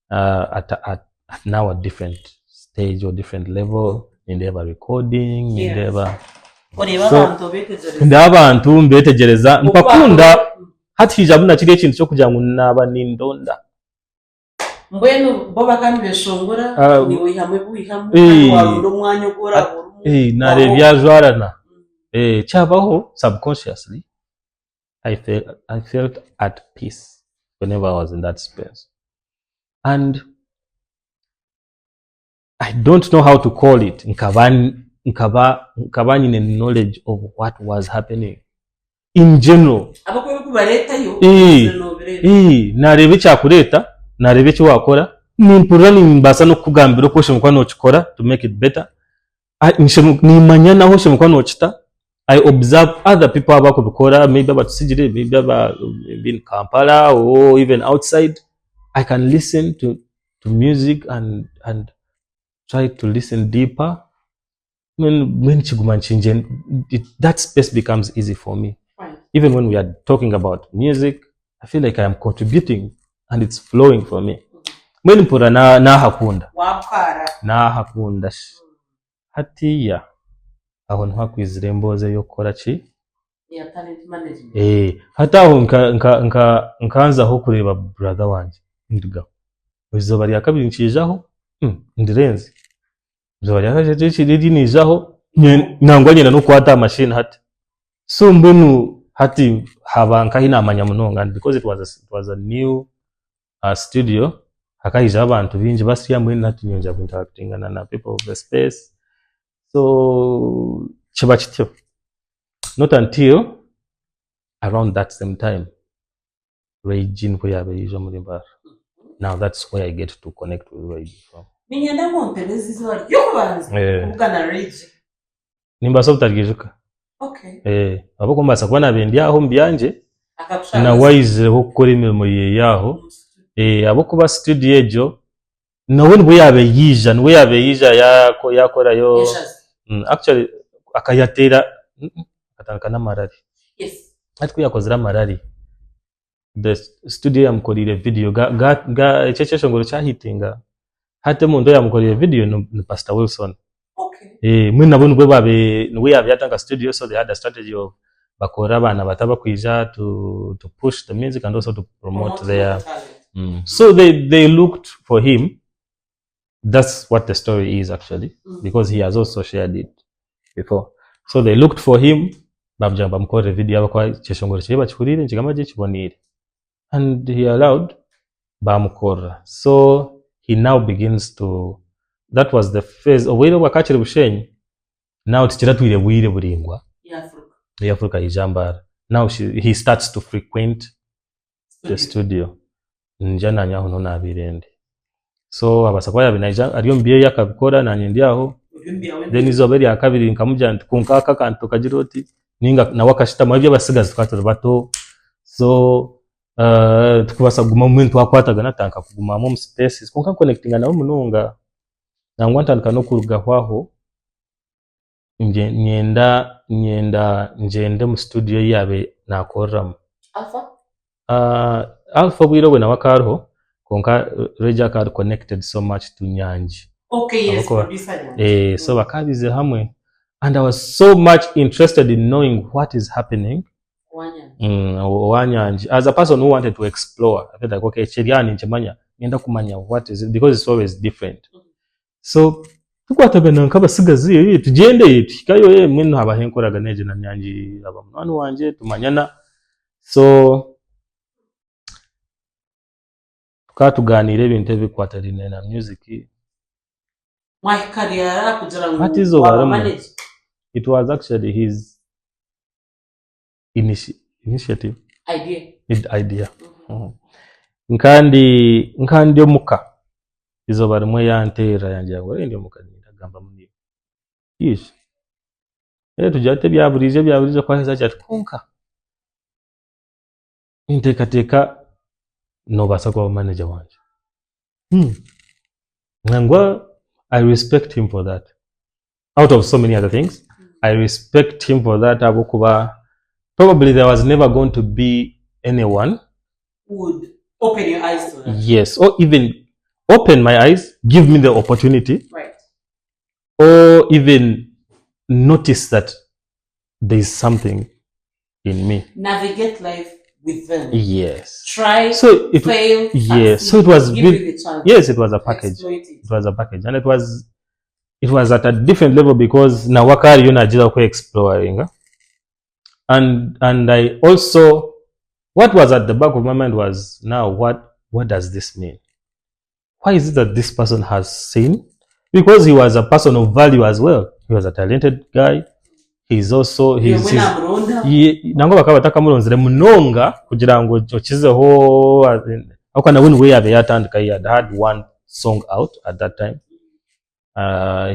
at now a different stage or different level. Nindeba recording, nindeba abantu mbetegereza mpakunda hati hijabuna kiri ekintu cyo kugira ngo naba nindonda mbwenu bo bakandi beshongora ni wihamwe buyihamwe warundo mwanya gora na rebyajwarana cyabaho subconsciously. I felt at peace whenever I was in that space, and I don't know how to call it. Nkabani in knowledge of what was happening in general. Narebe cyakureta, narebe cyo wakora, nimpura nimbasa no kugambira ko shemukwa no chikora to make it better. Ni manyana ho shemukwa no chita. I observe other people abakubikora, maybe abatusijire, maybe in Kampala or even outside. I can listen to music and try to listen deeper. When that space becomes easy for me. Right. Even when we are talking about music, I feel like I am contributing and it's flowing for me. When pura na hakunda. Na hakunda. Hatiya. Aho ntakwizire mboze yo kora chi? Ya talent management. Hata aho nkanza ho kureba brother wanje. Ndiga. Uzoba ya kabiri nkijaho. Ndirenze. Uzoba ya kabiri chiridi nijaho. Nangwa nyina no kwata machine hati. So mbenu hati habanka hina amanyamunonga because it was a new studio. Hakaija abantu bingi basiya mbenu natunyonja interacting na people of the space. So chibachityo. Not until around that same time, Regine Koyabe Mulimbar. Now that's where I get to connect with Regine from. Minyanda montelezi zwa yokubanza ukana Regine. Nimbaso butagijuka. Okay. Abako mbasa kubana bendi aho mbyanje na wise ho gukora imirimo ye yaho. Abako ba studio ejo nawe nibwo yabe yija yakora yo. Actually akayatera atanka na marari. Yes. Atiko yakozera marari. The studio yamukorire video ga icecesho ngoro cyahitinga. Hate mundo yamukorire video no Pastor Wilson. Okay. Mwe nabone bwe babe nwe yabyatanga studio, so they had a strategy of bakora abana bataba kwija to push the music and also to promote their so they looked for him. That's what the story is actually, because he has also shared it before. So they looked for him, babjamba mkore video abakwa cheshongoro chiba chikurire chigama je chibonire, and he allowed bamukora. So he now begins to, that was the phase obwire bwakachire bushenyi. Now tichiratwire bwire buringwa ya Africa ijambara. Now he starts to frequent the studio njana nyaho nona abirende. So abasakwaya binaija ariyo mbiye yakabikora nanye ndiaho, then izoberi yakabiri nkamuja kunkaka kantu kajiroti ninga na wakashita mabye basigaza twatoro bato. So tukubasa guma muntu akwataga natanka kuguma mu spaces konka connectinga na mununga nangwanta nkano kurugahwaho nyenda njende mu studio yabe nakorram alpha bwiro we na wakarho konka reja card connected so much to Nyanji. Okay, yes, producer. So bakabize hamwe, and I was so much interested in knowing what is happening Wanyanji. As a person who wanted to explore, I felt like, okay, chiriani nchemanya nienda kumanya what is it, because it's always different. So tukwatagana nkabasigazi tugende tikayo mwino abahenkoraga neje na Nyanji abamwana wanje tumanyana. So tukatuganira ebintu ebikwatagana na music. My career kujara what is over? It was actually his initiative idea. Nkandi omuka izo barimwe yantera yanje ngo ndi omuka ndagamba muri ish tujate byaburije kwa heza cyati konka intekateka no basa kwa manager wanje. Ngwa I respect him for that. Out of so many other things, I respect him for that. Abokuba, probably there was never going to be anyone who would open your eyes to that. Yes, or even open my eyes, give me the opportunity, right? Or even notice that there is something in me. Navigate life with them. Yes. Try. So it fail. Yes. So it was. Yes, it was a package. It was a package, and it was at a different level because na wakari yuna jira kwa exploring, and I also, what was at the back of my mind was, now what does this mean? Why is it that this person has seen? Because he was a person of value as well. He was a talented guy. He's also nango bakabataka mulonzere munonga kugira ngo okizeho akana when we have yatandika. He had one song out at that time.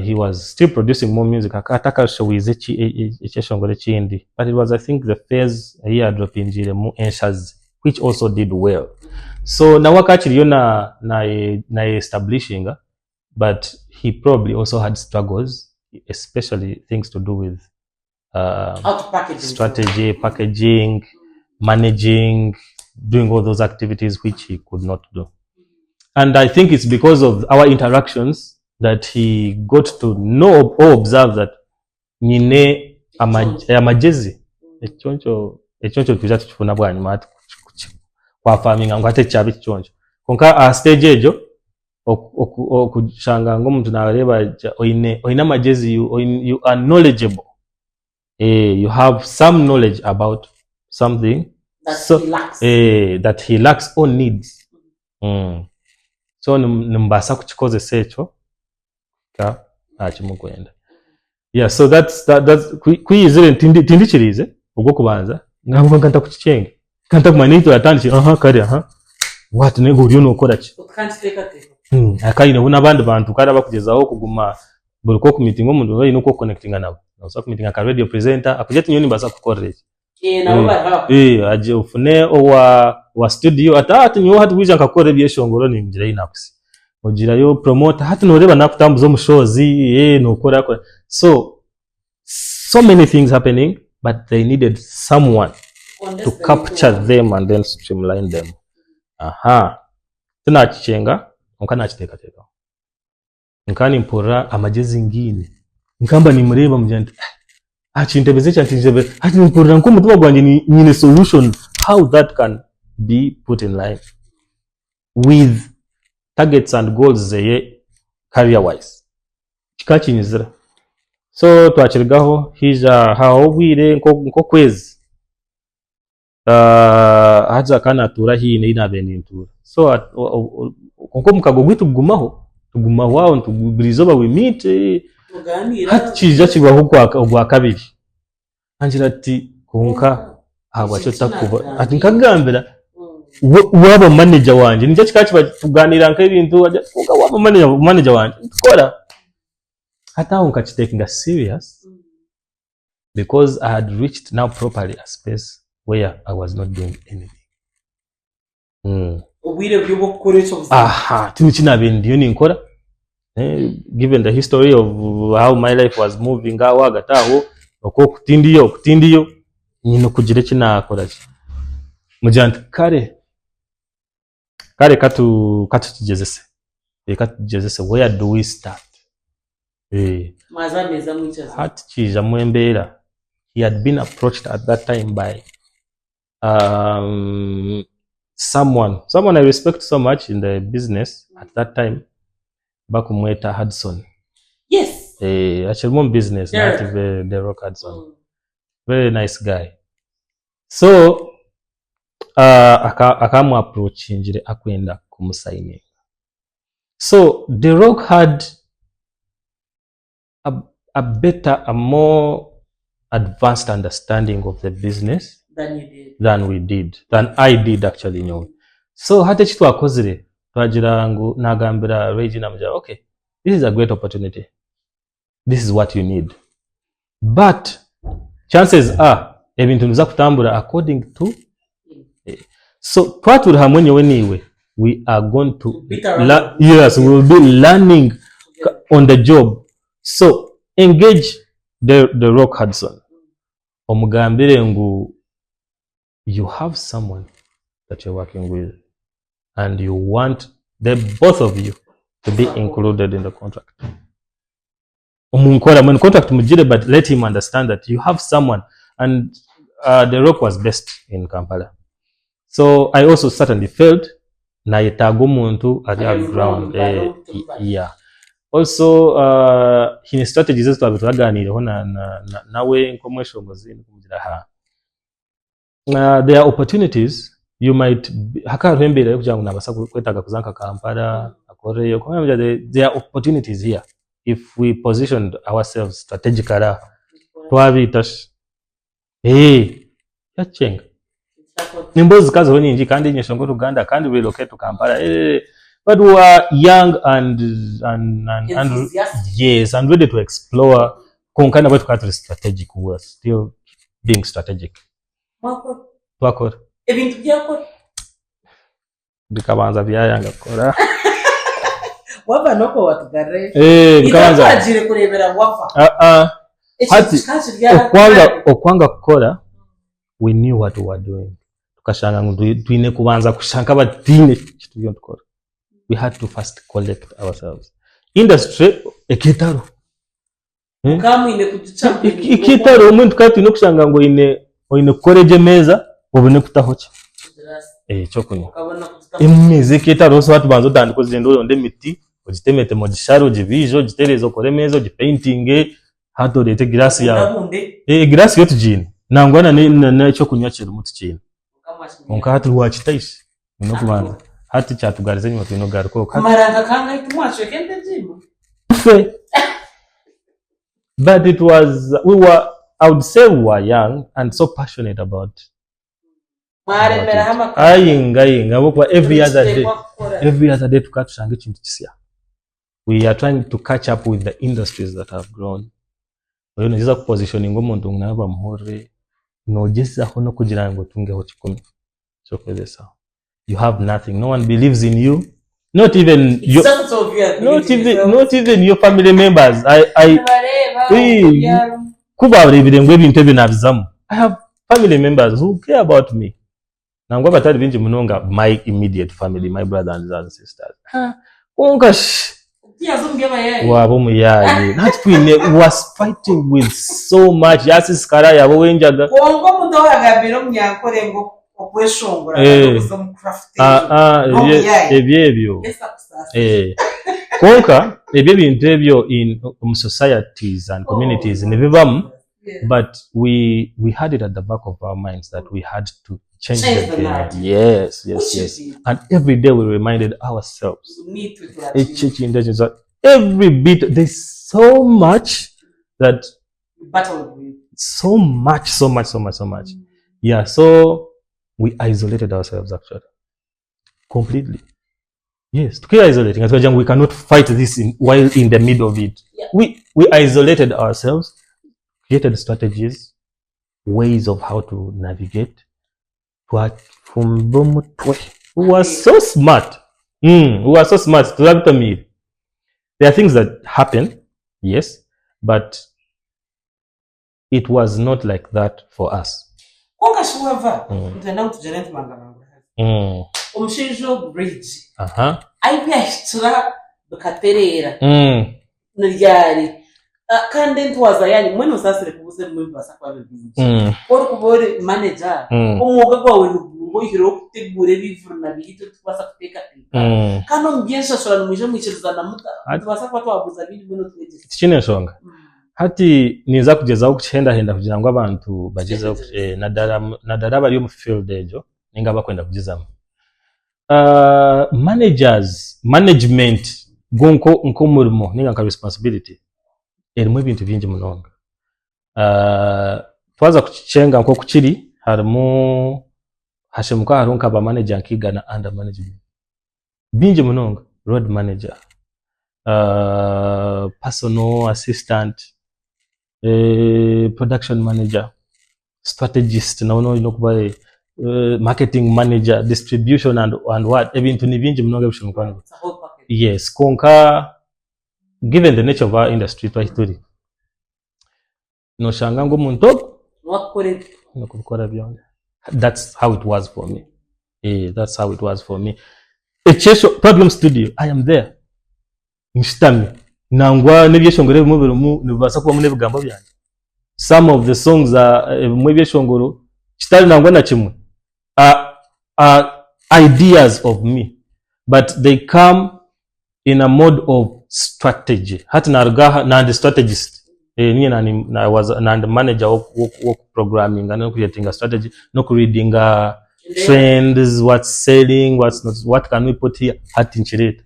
He was still producing more music. Akataka showize ekishongole kindi, but it was, I think, the phase he had dropped in Jiremu Enshaz, which also did well. So na wakati na establishing, but he probably also had struggles, especially things to do with strategy, packaging, managing, doing all those activities which he could not do. And I think it's because of our interactions that he got to know or observe that nine amajezi echoncho tujatu chifuna bwanyuma kwa farming ngo ate chabe choncho konka a stage ejo okushanga ngo muntu nareba oina majezi, you are knowledgeable. You have some knowledge about something that he lacks or needs. So nimbasa kuchikoze secho ka achimukwenda. Yeah, so that's kwizire tindichirize ubwo kubanza ngabo nkanta kuchicenge kanta kumanito yatandishi kare what nego uriyo nokora ki akayine buna bandi bantu kara bakugezaho kuguma buri ko kumitinga umuntu we nuko connectinga nabo naso kumitinga ka radio presenter akujeti nyoni basa kukorera aje ufune wa studio atati nyo hatu wija nkakore byeshongoro ningira inakusi ogira yo promoter hatu noreba nakutambuza omushozi nokora ko. So many things happening, but they needed someone to capture them and then streamline them. Tena chichenga nkana chiteka nkani mpora amajezi ngine nkamba nimureba mujante achintebeze ati mpurira nko mutima gwanjye ni solution how that can be put in line with targets and goals zeye career wise kikakinyizira so twakirigaho hija hawo bwire nko kwezi haza kana tura hine inabene ntura so nko mukago gwitugumaho tuguma wawo tugubirizoba we meet hakija kibaho gwa kabiri angira ati konka aba cyo takuba ati nkagambira waba manager wanje nije kikakiba tuganira nka ibintu ajya konka waba manager wanje tukora hata unkachitaking serious because I had reached now properly a space where I was not doing anything. Given the history of how my life was moving, oko kutindiyo nyino kugira kinakora ki mujanti kare katugezese where do we start mazameza mwichaza hatchija mwembera he had been approached at that time by someone I respect so much in the business at that time bakumweta Hudson. Yes. Actually more business not the Rock Hudson. Very nice guy. So akamu approach njire akwenda kumusigning. So the Rock had a better, a more advanced understanding of the business than I did actually, you know. So hate chitu akozire twagira ngo nagambira Regina mja okay, this is a great opportunity, this is what you need, but chances are ebintu biza kutambura according to so twaturi hamwe nyewe niwe we are going to yes we will be learning on the job. So engage the Rock Hudson omugambire ngu you have someone that you're working with and you want both of you to be included in the contract. Umunkora when contract mujire, but let him understand that you have someone, and the Rock was based in Kampala. So I also certainly felt na yetago muntu at the ground yeah. Also hine strategies zetu abitwaganiriho nawe nkomwesho ngozini kumugira ha there are opportunities you might hakarembera kugira ngo nabasa kwetaga kuzanka Kampala akoreyo kwa there are opportunities here if we positioned ourselves strategically twabitash yachenga nimbozi kazi ho nyingi kandi nyesho ngo Uganda kandi relocate to Kampala but we are young and yes and ready to explore konkana batu katri strategic, we are still being strategic twakora ebintu byakora bikabanza byayanga kora Wavah noko watugare bikabanza ajire kurebera Wavah hati okwanga kukora we knew what we were doing tukashanga ngo tuine kubanza kushanka batine kitu byo tukora. We had to first collect ourselves. Industry ekitaro kamwine kuduchampa ikitaro umuntu kati no kushanga ngo ine koreje meza obone kutahocha chokunye imeze kitaro so watu banzo dandi kozendo onde miti ojitemete mojisharo jivijo jiterezo kore meza painting hato lete glass ya glass yetu jini nangwana na chokunywa chero mutu chini onka hatu wachitaishi no kubanza hati cyatugarize nyuma twino garuko maranga kanga itumwacho kende jimo but it was I would say we were young and so passionate about maremera hama ayinga bokwa every other day tukatushanga ikintu kisya. We are trying to catch up with the industries that have grown. Oyo niza ku positioning omuntu ngaba muhore no jesa hono kugira ngo tungeho kikumi cyo kwezesa. You have nothing. No one believes in you. Not even your family members. I have family members who care about me. Nangwa batari binji munonga my immediate family, my brothers and sisters. Kongash wabo muyaye that queen was fighting with so much yasisikara yabo wenjaga kongo muto agabiro mnyakore ngo okweshongora kuzo crafting ebyo konka ebyo bintu ebyo in societies and communities nebibamu but we had it at the back of our minds that we had to change the game. Yes. And every day we reminded ourselves. We need to do that. Every bit, there's so much that we battled with. So much. Yeah, so we isolated ourselves actually. Completely. Yes, to keep isolating. We cannot fight this while in the middle of it. Yeah. We isolated ourselves, created strategies, ways of how to navigate. Who was so smart. Who was so smart. There are things that happen, yes, but it was not like that for us. Bridge. Bridge. Kandi ntwaza yani mwene usasire kubuze mu basa kwa bibiri ko kubore manager umwuga gwawe ngo ihiro kutegure bivura na bihito twasa kuteka kano mbyesha shora numije mwiciriza na muta tubasa kwa twabuza bindi bino twegeze kine shonga hati niza kugezaho kuchenda henda kugira ngo abantu bagezeho nadara bari mu field ejo ninga bakwenda kugezamo management gonko nkomurimo ninga ka responsibility erimu ibintu byingi munonga twaza kuchenga nko kuchiri harimu hashemuka harunka ba manager nkigana under management bingi munonga road manager personal assistant production manager strategist no kuba marketing manager distribution and what ebintu ni bingi munonga bishemuka yes konka given the nature of our industry twahituri no shanga ngo muntu wakore byonde. That's how it was for me. That's how it was for me. A Chesho Problem Studio, I am there. Mshitami nangwa nebyeshongore mu nibasa kuba mune bigambo byanjye. Some of the songs are mu byeshongoro kitali nangwa na kimwe are ideas of me, but they come in a mode of strategy. Hati na the strategist. I was the manager of programming and creating a strategy, no reading trends, what's selling, what's not, what can we put here. Hati nchirete.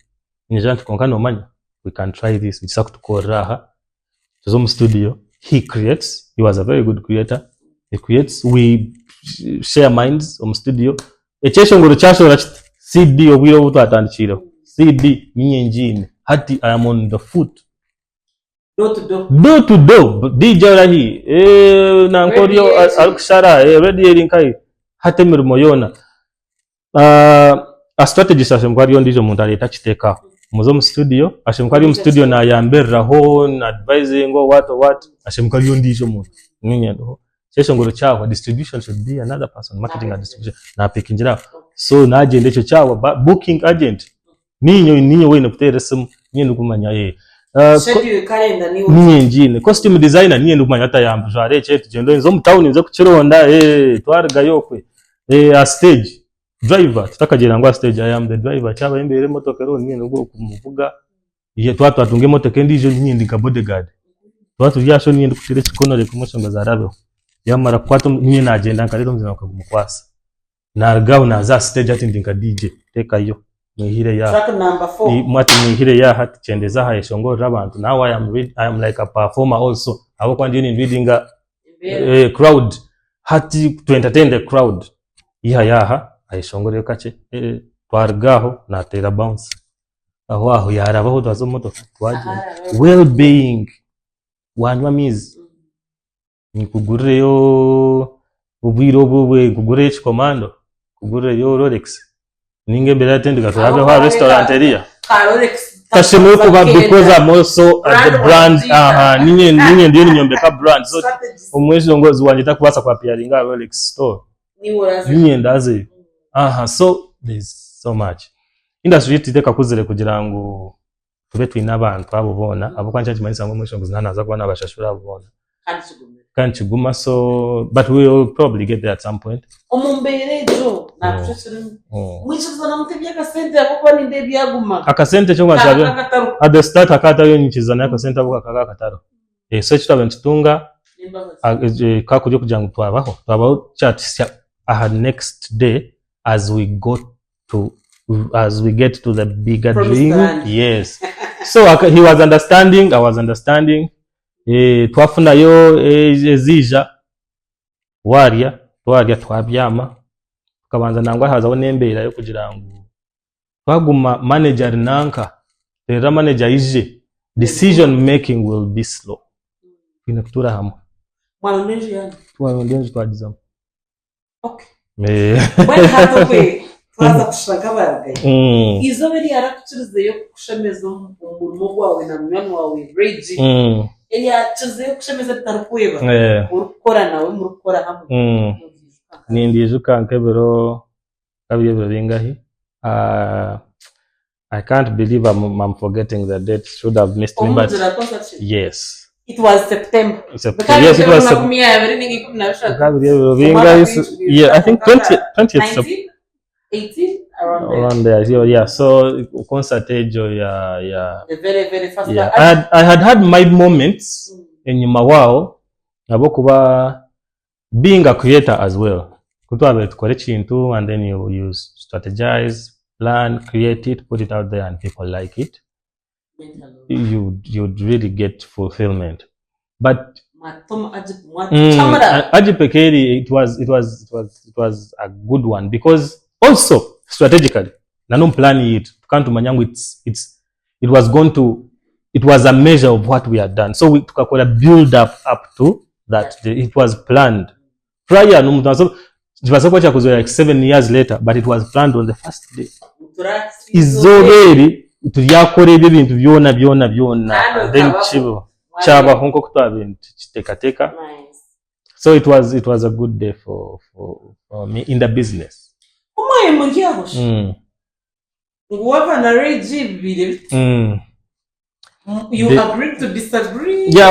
Nijana tukonkano manya. We can try this. Nisaku tukoraha. Tuzomu studio. He creates. He was a very good creator. He creates. We share minds on studio. Echesho nguru chasho la CD obwiro buto atandichiro. CD nye njini. Hati I am on the foot. Door to door. DJ rahi. Na nkorio alukushara. Ready erinkai. Hati mirimo yona. A strategist ashemkwari yondijo mundari itachiteka. Muzomu studio. Ashemkwari yom studio na yambera ho. Na advising or what. Ashemkwari yondijo mundu. Ninyendo. Chesho nguru chawa. Distribution should be another person. Marketing and distribution. Na pekinjira. So na agent echo chawa. Booking agent. Ninyo wene kutere simu. Ninyo kumanya schedule calendar ni njine costume designer niye ndumanya hata yambujare chetu jendo nzo mtown nzo kuchironda twarga yokwe a stage driver tutakagera ngo stage I am the driver cyaba imbere motoka ro niye ngo kumuvuga iye twatu atunge motoka ndijo niye ndika bodyguard twatu yasho niye ndikutere chikonore kumushonga zarabe yamara kwato niye nagenda nkalero mzina kumukwasa nargaho naza stage ati ndinka DJ teka yo Mihire ya track number 4 mwati mihire ya hati chendeza ha ishongora abantu. Now I am like a performer also. Abo kwa ndini reading crowd hati to entertain the crowd. Yaha ayishongore kache twargaho na tera bounce. Aho yarabaho twazo moto twaje well being wanywa mizi nikugurire yo ubwiro bwe kugurire chikomando kugurire yo Rolex ninge mbere atendika turabe ha restaurant area Rolex tashimu kuba because I'm also the brand ninye ndiyo nyombeka brand so umwezo ngozi wanje takubasa kwa piaringa Rolex store ninye ndaze so there's so much industry iteka kuzire kugira ngo tube tulina abantu abo boona abokwancha kimanyisa ngo mwisho nguzina za kuba nabashashura abo boona kandi kiguma. So but we will probably get there at some point. Omumberejo na kushashura mwisho na mutebya kasente akoko ninde byaguma akasente cyo ngwashabye at the start akata yo nyikizana akasente abo akataro so kitaba ntitunga kakujya kugira ngo twabaho chat next day as we get to the bigger dream. Yes. So he was understanding, I was understanding. Twafuna yo ezija warya twabyama tukabanza nangwa hazaho nembera yo kugira ngo twaguma manager nanka rero manager ije decision making will be slow ina kutura hamwe mwanonje twadizamo. Okay. When hatope twaza kushaka baragaye izo biri yarakuturuze yo kushemeza umurimo wawe na mwana wawe rage yacuze yo kushemeza bitarukweba urukora nawe murukora hamwe nindije ukankebero kabiyebero bingahi. I can't believe I'm forgetting the date. Should have missed me, but yes. It was September. Yes, it was September. Yeah, I think 20th September. 18 around there. Yeah, so concert age, yeah. The very first. Yeah, I had my moments in Mawao abokuba being a creator as well. Kutwabe tukore kintu and then you strategize, plan, create it, put it out there and people like it. You'd really get fulfillment. But Ajipekeri, it was a good one because also strategically, nanum planning it, it was a measure of what we had done. So we took a build up to that. It was planned prior. It was like 7 years later, but it was planned on the first day. Izoberi tuyakore ibintu byona then chaba honko kutabintu chitekateka. So it was a good day for me in the business. Wavah na Regi bile. You agreed to disagree. Yeah,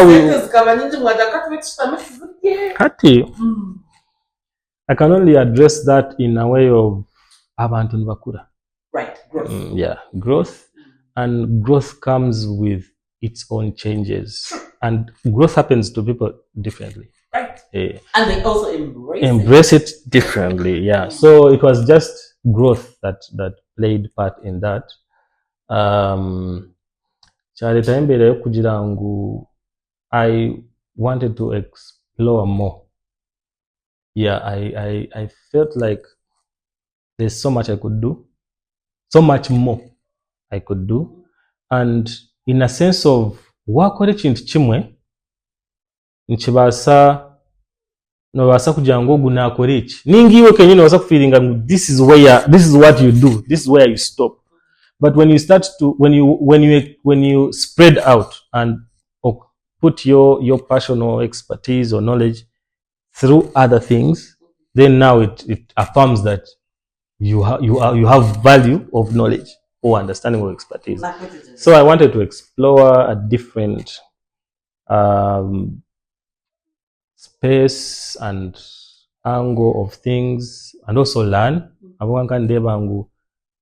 I can only address that in a way of abantu nibakura. Right, growth. Yeah, growth. And growth comes with its own changes. And growth happens to people differently. Right. And they also embrace it differently. Yeah. So it was just growth that played part in that. I wanted to explore more. Yeah, I felt like there's so much I could do. So much more I could do. And in a sense of wakore chintu chimwe nchibasa nobasa kugira ngo gunakore iki ningiwe kenye nobasa kufilinga this is what you do, this is where you stop. But when you start to when you spread out and put your passion or expertise or knowledge through other things, then now it affirms that you have value of knowledge or understanding or expertise. So I wanted to explore a different space and angle of things and also learn.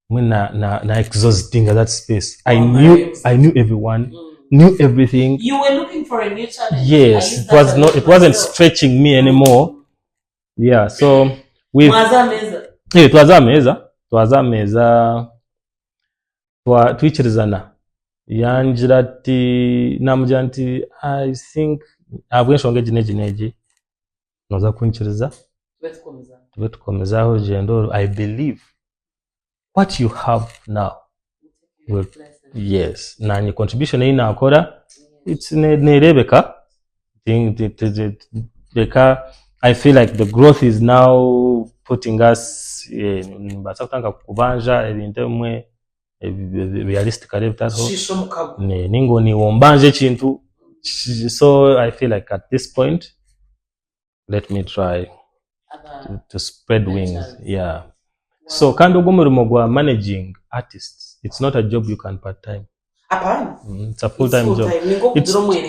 Na exhausting that space. I knew everyone, knew everything. You were looking for a new challenge. Yes, it wasn't stretching me anymore. Yeah, so it was amazing. Twichirizana yanjira ati namujanti I think abwenshonge jineji noza kunchiriza tubetukomeza urugendo. I believe what you have now will, yes, na ni contribution ina akora it's nerebeka I feel like the growth is now putting us in basakutanga kubanja ebintu mwe realistically bitaho ningo ni wombanje chintu. So I feel like at this point let me try to spread wings. Yeah. So kando gumurimo gwa managing artists, it's not a job you can part time. Apana. It's a full-time job. Ningo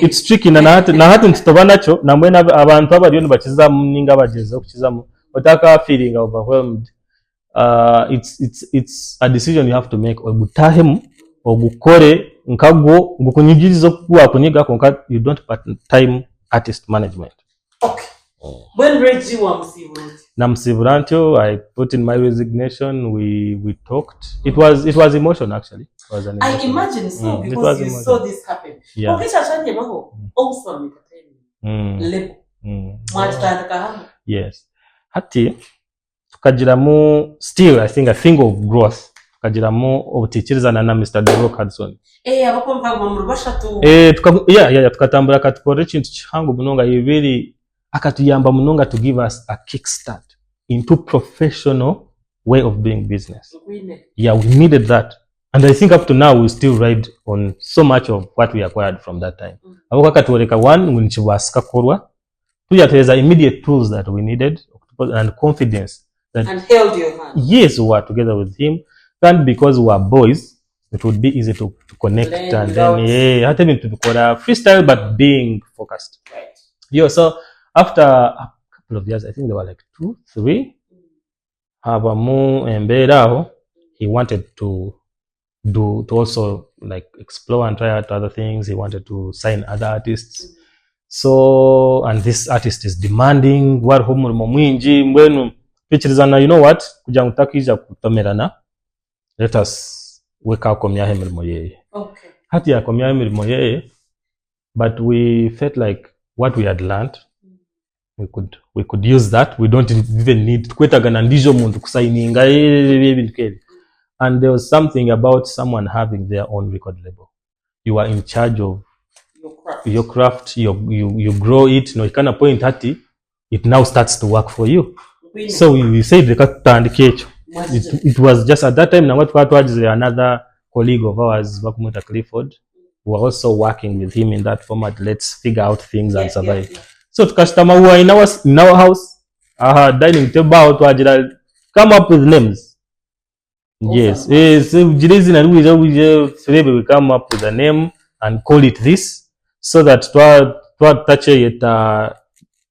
It's tricky na hati ntitoba nacho na mbwena abantu abaliyo nibakizamu ninga bageza kukizamu otaka feeling overwhelmed. It's a decision you have to make. Ogutahemu ogukore nkagwo ngukunyigirizo kuwa kunyiga konka you don't part time artist management. Okay. When Reggie wa msiburanti. Na msiburantio, I put in my resignation. We talked. It was emotion actually. It was an emotion. I imagine so because you saw this happen. Yeah. Okay, chachanje maho. Awesome Lebo. Mwatandika hamu. Yes. Hati tukagiramu still I think a thing of growth. Tukagiramu obutikirizana na Mr. Doro Hudson. Abako mpaka mu bashatu. Tukatambula katukore kintu kihango munonga ibiri akatuyamba munonga to give us a kickstart into professional way of doing business. Yeah, we needed that. And I think up to now we still ride on so much of what we acquired from that time. Abako akatuoreka one ngunchibasika korwa. Tuyateza immediate tools that we needed and confidence that and held your hand. Yes, we were together with him. And because we were boys, it would be easy to connect and then had to freestyle but being focused. Right. Yeah, so after a couple of years, I think there were like 2, 3. He wanted to also like explore and try out other things. He wanted to sign other artists. So, and this artist is demanding what humurimo mwinji mbwenu pichirizana, you know what, kuja ngutakija kutomerana, let us weka komya emirimo yeye. Okay. Hati ya komya emirimo yeye, but we felt like what we had learned, we could use that. We don't even need kwetagana ndijo muntu kusaininga ebintu kebe. And there was something about someone having their own record label. You are in charge of your craft, you grow it, no, you can point at it, it now starts to work for you. Really? So we said it was just at that time. Now what was another colleague of ours, Bakumuta Clifford, we were also working with him in that format. Let's figure out things and survive. Yeah. So to customer who are in our house, dining table, come up with names. Awesome. Yes, we come up with a name and call it this. So that to touch it,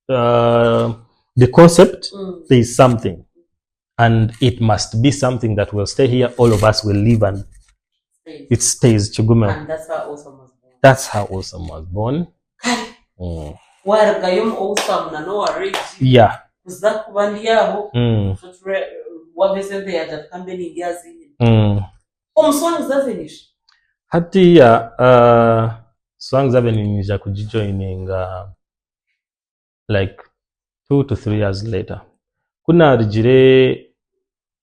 the concept, there is something, and it must be something that will stay here. All of us will live, and it stays. Chugumel. And that's how Awesome was born. That's how Awesome was born. Awesome na no worry. Yeah. Kuza kubandiaho. Wabesente ya jakambeni ngiazi. Songs zazinish. Hati ya songs have been kujijoining like 2 to 3 years later. Kuna rijire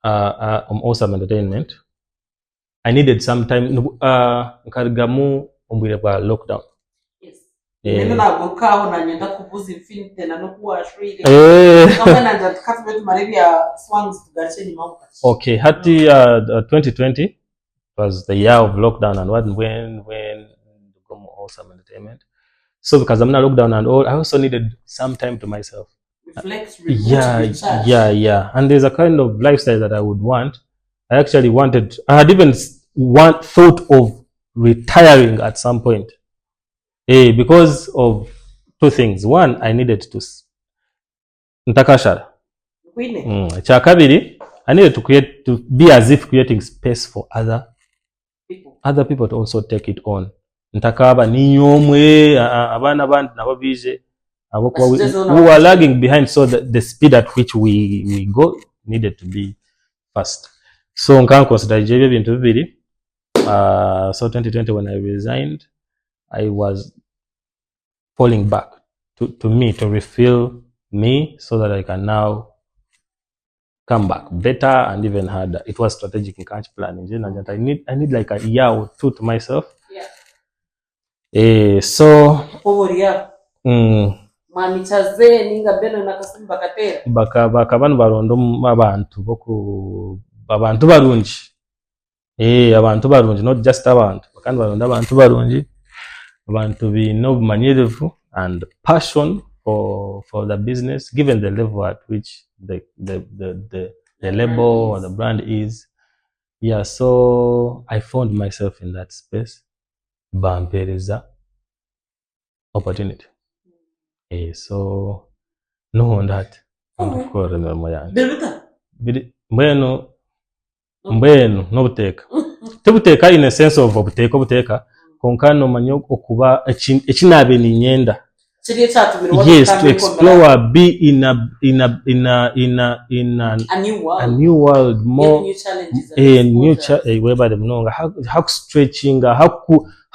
Awesome Entertainment. I needed some time nkarigamu ombwire kwa lockdown. Yes. Nenda na gokao na nyenda kubuzi film tena no kuwa shwiri. Kama na nda tukafute maribi ya songs tugache ni mambo. Okay, hati 2020 was the year of lockdown, and when Awesome Entertainment. So because I'm in lockdown and all, I also needed some time to myself. Reflect, yeah. And there's a kind of lifestyle that I would want. I had even thought of retiring at some point. Because of 2 things. One, I needed to ntakashara. Chakabiri, I needed to be as if creating space for other people to also take it on. Ntakaba niyomwe abana bandi nababije we were lagging behind, so the speed at which we go needed to be fast. So nkan consider jebe bintu bibiri. So 2020 when I resigned, I was falling back to me to refill me so that I can now come back better and even harder. It was strategic in catch planning. I need like a year or 2 to myself. So manichaze ninga beno nakasimba katera baka banu barondo abantu abantu barungi abantu barungi, not just abantu bakandi baronda abantu barungi, abantu bino bumanyirevu and passion for the business, given the level at which the label or the brand is. Yeah, so I found myself in that space. bampereza opportunity. So no on that. Ndikora imirimo yanjye. Mbwenu no buteka. Tubuteka in a sense of buteka konkano manyo okuba ekinabe ni nyenda. Yes, to explore, be in a new world, more new challenge whereby them know how stretching, how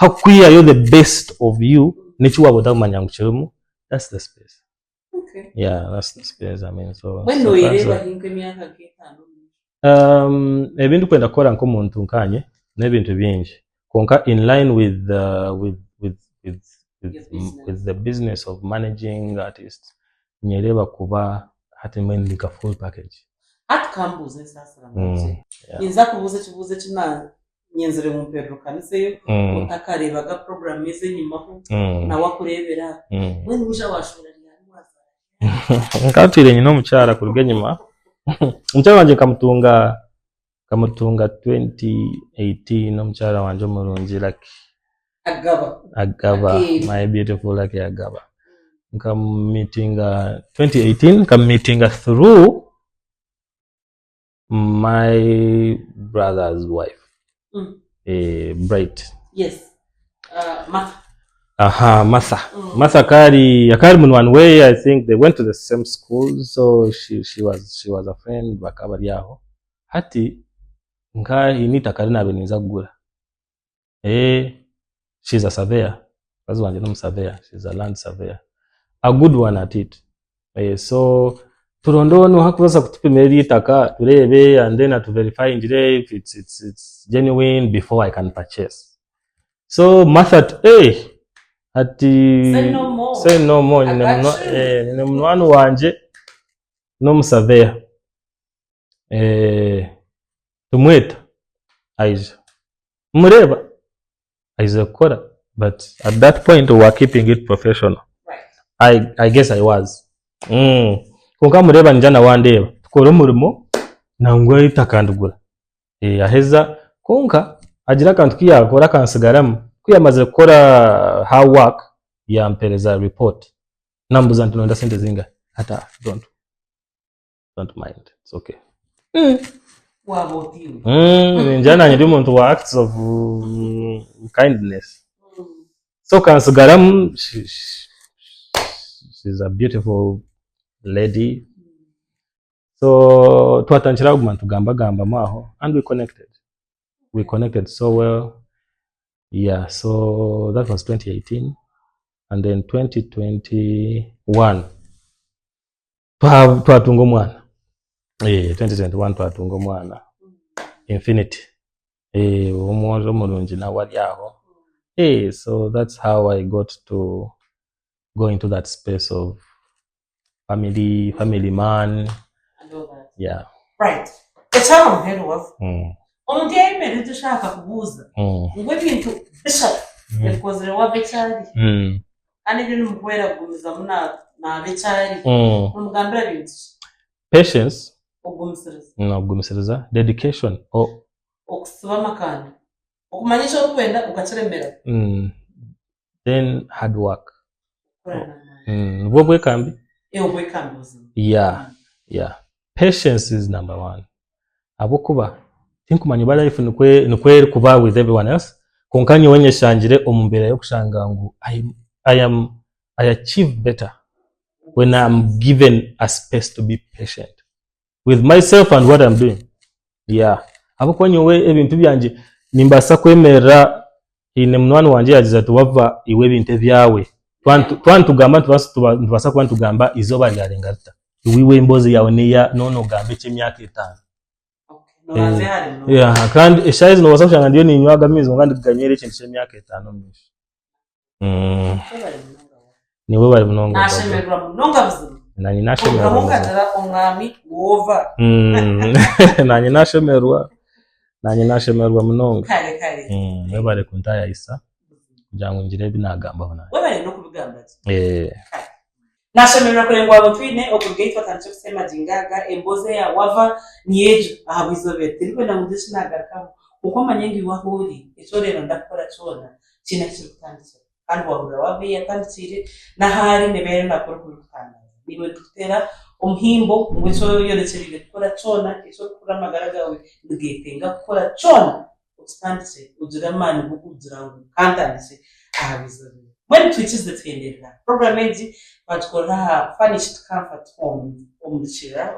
queer you're the best of you. Nichuwa without manyanguchirumu. That's the space. Okay. Yeah, that's the space. I mean, so. When no ireba hinke myaka ketano. Ebintu kwenda kora nko muntu nkanye n'ebintu bingi. Konka in line with the business of managing artists. Nyereba kuba hati mwendi ka full package. At kambuze sasa ramanje. Inza kubuze china nyenzere mu Pedro kaniseyo utakareba ga program yeze nyimaho na wakurebera mwe uja washura ryari waza. Nkatire nyino mucyara kuruge nyuma. Mucyara wanje kamutunga 2018 no mucyara wanje murungi like Agaba, my beautiful like Agaba. Come meeting 2018, come meeting through my brother's wife, Bright. Yes, Martha. Martha Kari in one way. I think they went to the same school, so she was a friend. Bakabari yaho. Hati nka inita kari na beniza kugura. She's a surveyor. That's one of surveyor. She's a land surveyor. A good one at it. So turondono hakuweza kutupimira itaka turebe and then to verify if it's genuine before I can purchase. So Martha ati say no more ni mwana wanje no musurveyor. Tumweta Aisha. Mureba Aisha kora, but at that point we were keeping it professional. Right. I guess I was. Konka mureba njana wandeba tukora umurimo nangwa itakandugura. Aheza konka agira kantu kiyakora kansigaramu kuyamaze gukora how work yampereza report nambuza ntunonda sente zinga hata don't mind, it's okay. Njana nyiri muntu wa acts of kindness. So kansigaramu she's a beautiful lady. So twatanchira kumantu gamba maho and we connected so well. Yeah, so that was 2018 and then 2021 twatunga mwana 2021 twatunga mwana Infinity umwozo mulungi na wali aho. So that's how I got to go into that space of family man and all that. Yeah, right. Echama muhero wafu omuntu yayimere dushaka kubuza ngo ibintu bishaka yakozere wa becari kandi ibintu mukwera gumiza muna na becari umugambira bintu patience ogumisiriza dedication okusiba makanda okumanyisha ukwenda ukaciremera then hard work ubwo kambi yeah patience is number one. Abokuba tinkumanya ba life nukwe kuba with everyone else konkanye wenye shanjire omumbere yo kushanga ngo I achieve better when I'm given a space to be patient with myself and what I'm doing. Yeah, abokonye we ebintu byanje nimbasa kwemera ine mwana wanje yagize tuwava iwe ibintu byawe twantugamba tubasa kwantugamba izoba lyarengarita iwiwe imbozi yawe niya nono gambe cy'imyaka 5. Yeah, kandi eshayizi no wasashanga ndiyo ninywaga mizo ngandi ganyere ikintu cy'imyaka 5 myinshi. Niwe bari munonga. Nashemerwa munonga buzima. Nani nashemerwa. Munonga omwami Wavah. Nani nashemerwa munonga. Kare. Niwe bari kuntaya isa. Jangu njire binagamba bana. Wewe bari no kubigamba. Nashemerwa kurengwa abutwine okugeitwa kancho kusema jingaga emboze ya Wavah niyejo ahabizobete niko na mudishinaga kama uko manyengi wahuri ico rero ndakora cona kina kirutandikira kandi wahura wabe yatandikire nahari nebere nakora kurutangaza niwe dutera umhimbo ngwico yorekerire gukora cona ico kura amagara gawe ngetenga gukora cona utanditse ugira mani gukugira ngo kandanditse ahabizo when twitches the tendera program eji batkora furnished comfort home umdishira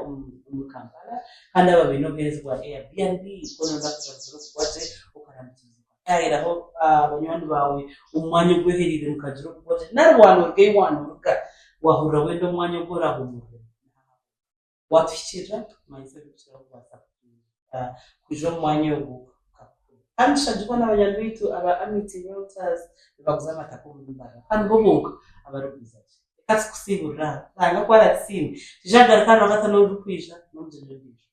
Kampala kandi ababino bezwa Airbnb kono ndakuzazuro kwaje ukaramutiza kairaho abanywanyi bawe umwanya gweherire mukajiro kwaje narwano rwe wanuka wahura wendo umwanya gora humure watishira maize bishira kwasa kujo mwanya ugu kandi shajwa n'abanyandwitu aba amiti realtors bakuzama takumubara kandi bobuka abarubiza kasi kusibura nanga kwara tsini jagara kana ngata no rukwisha no mjendisha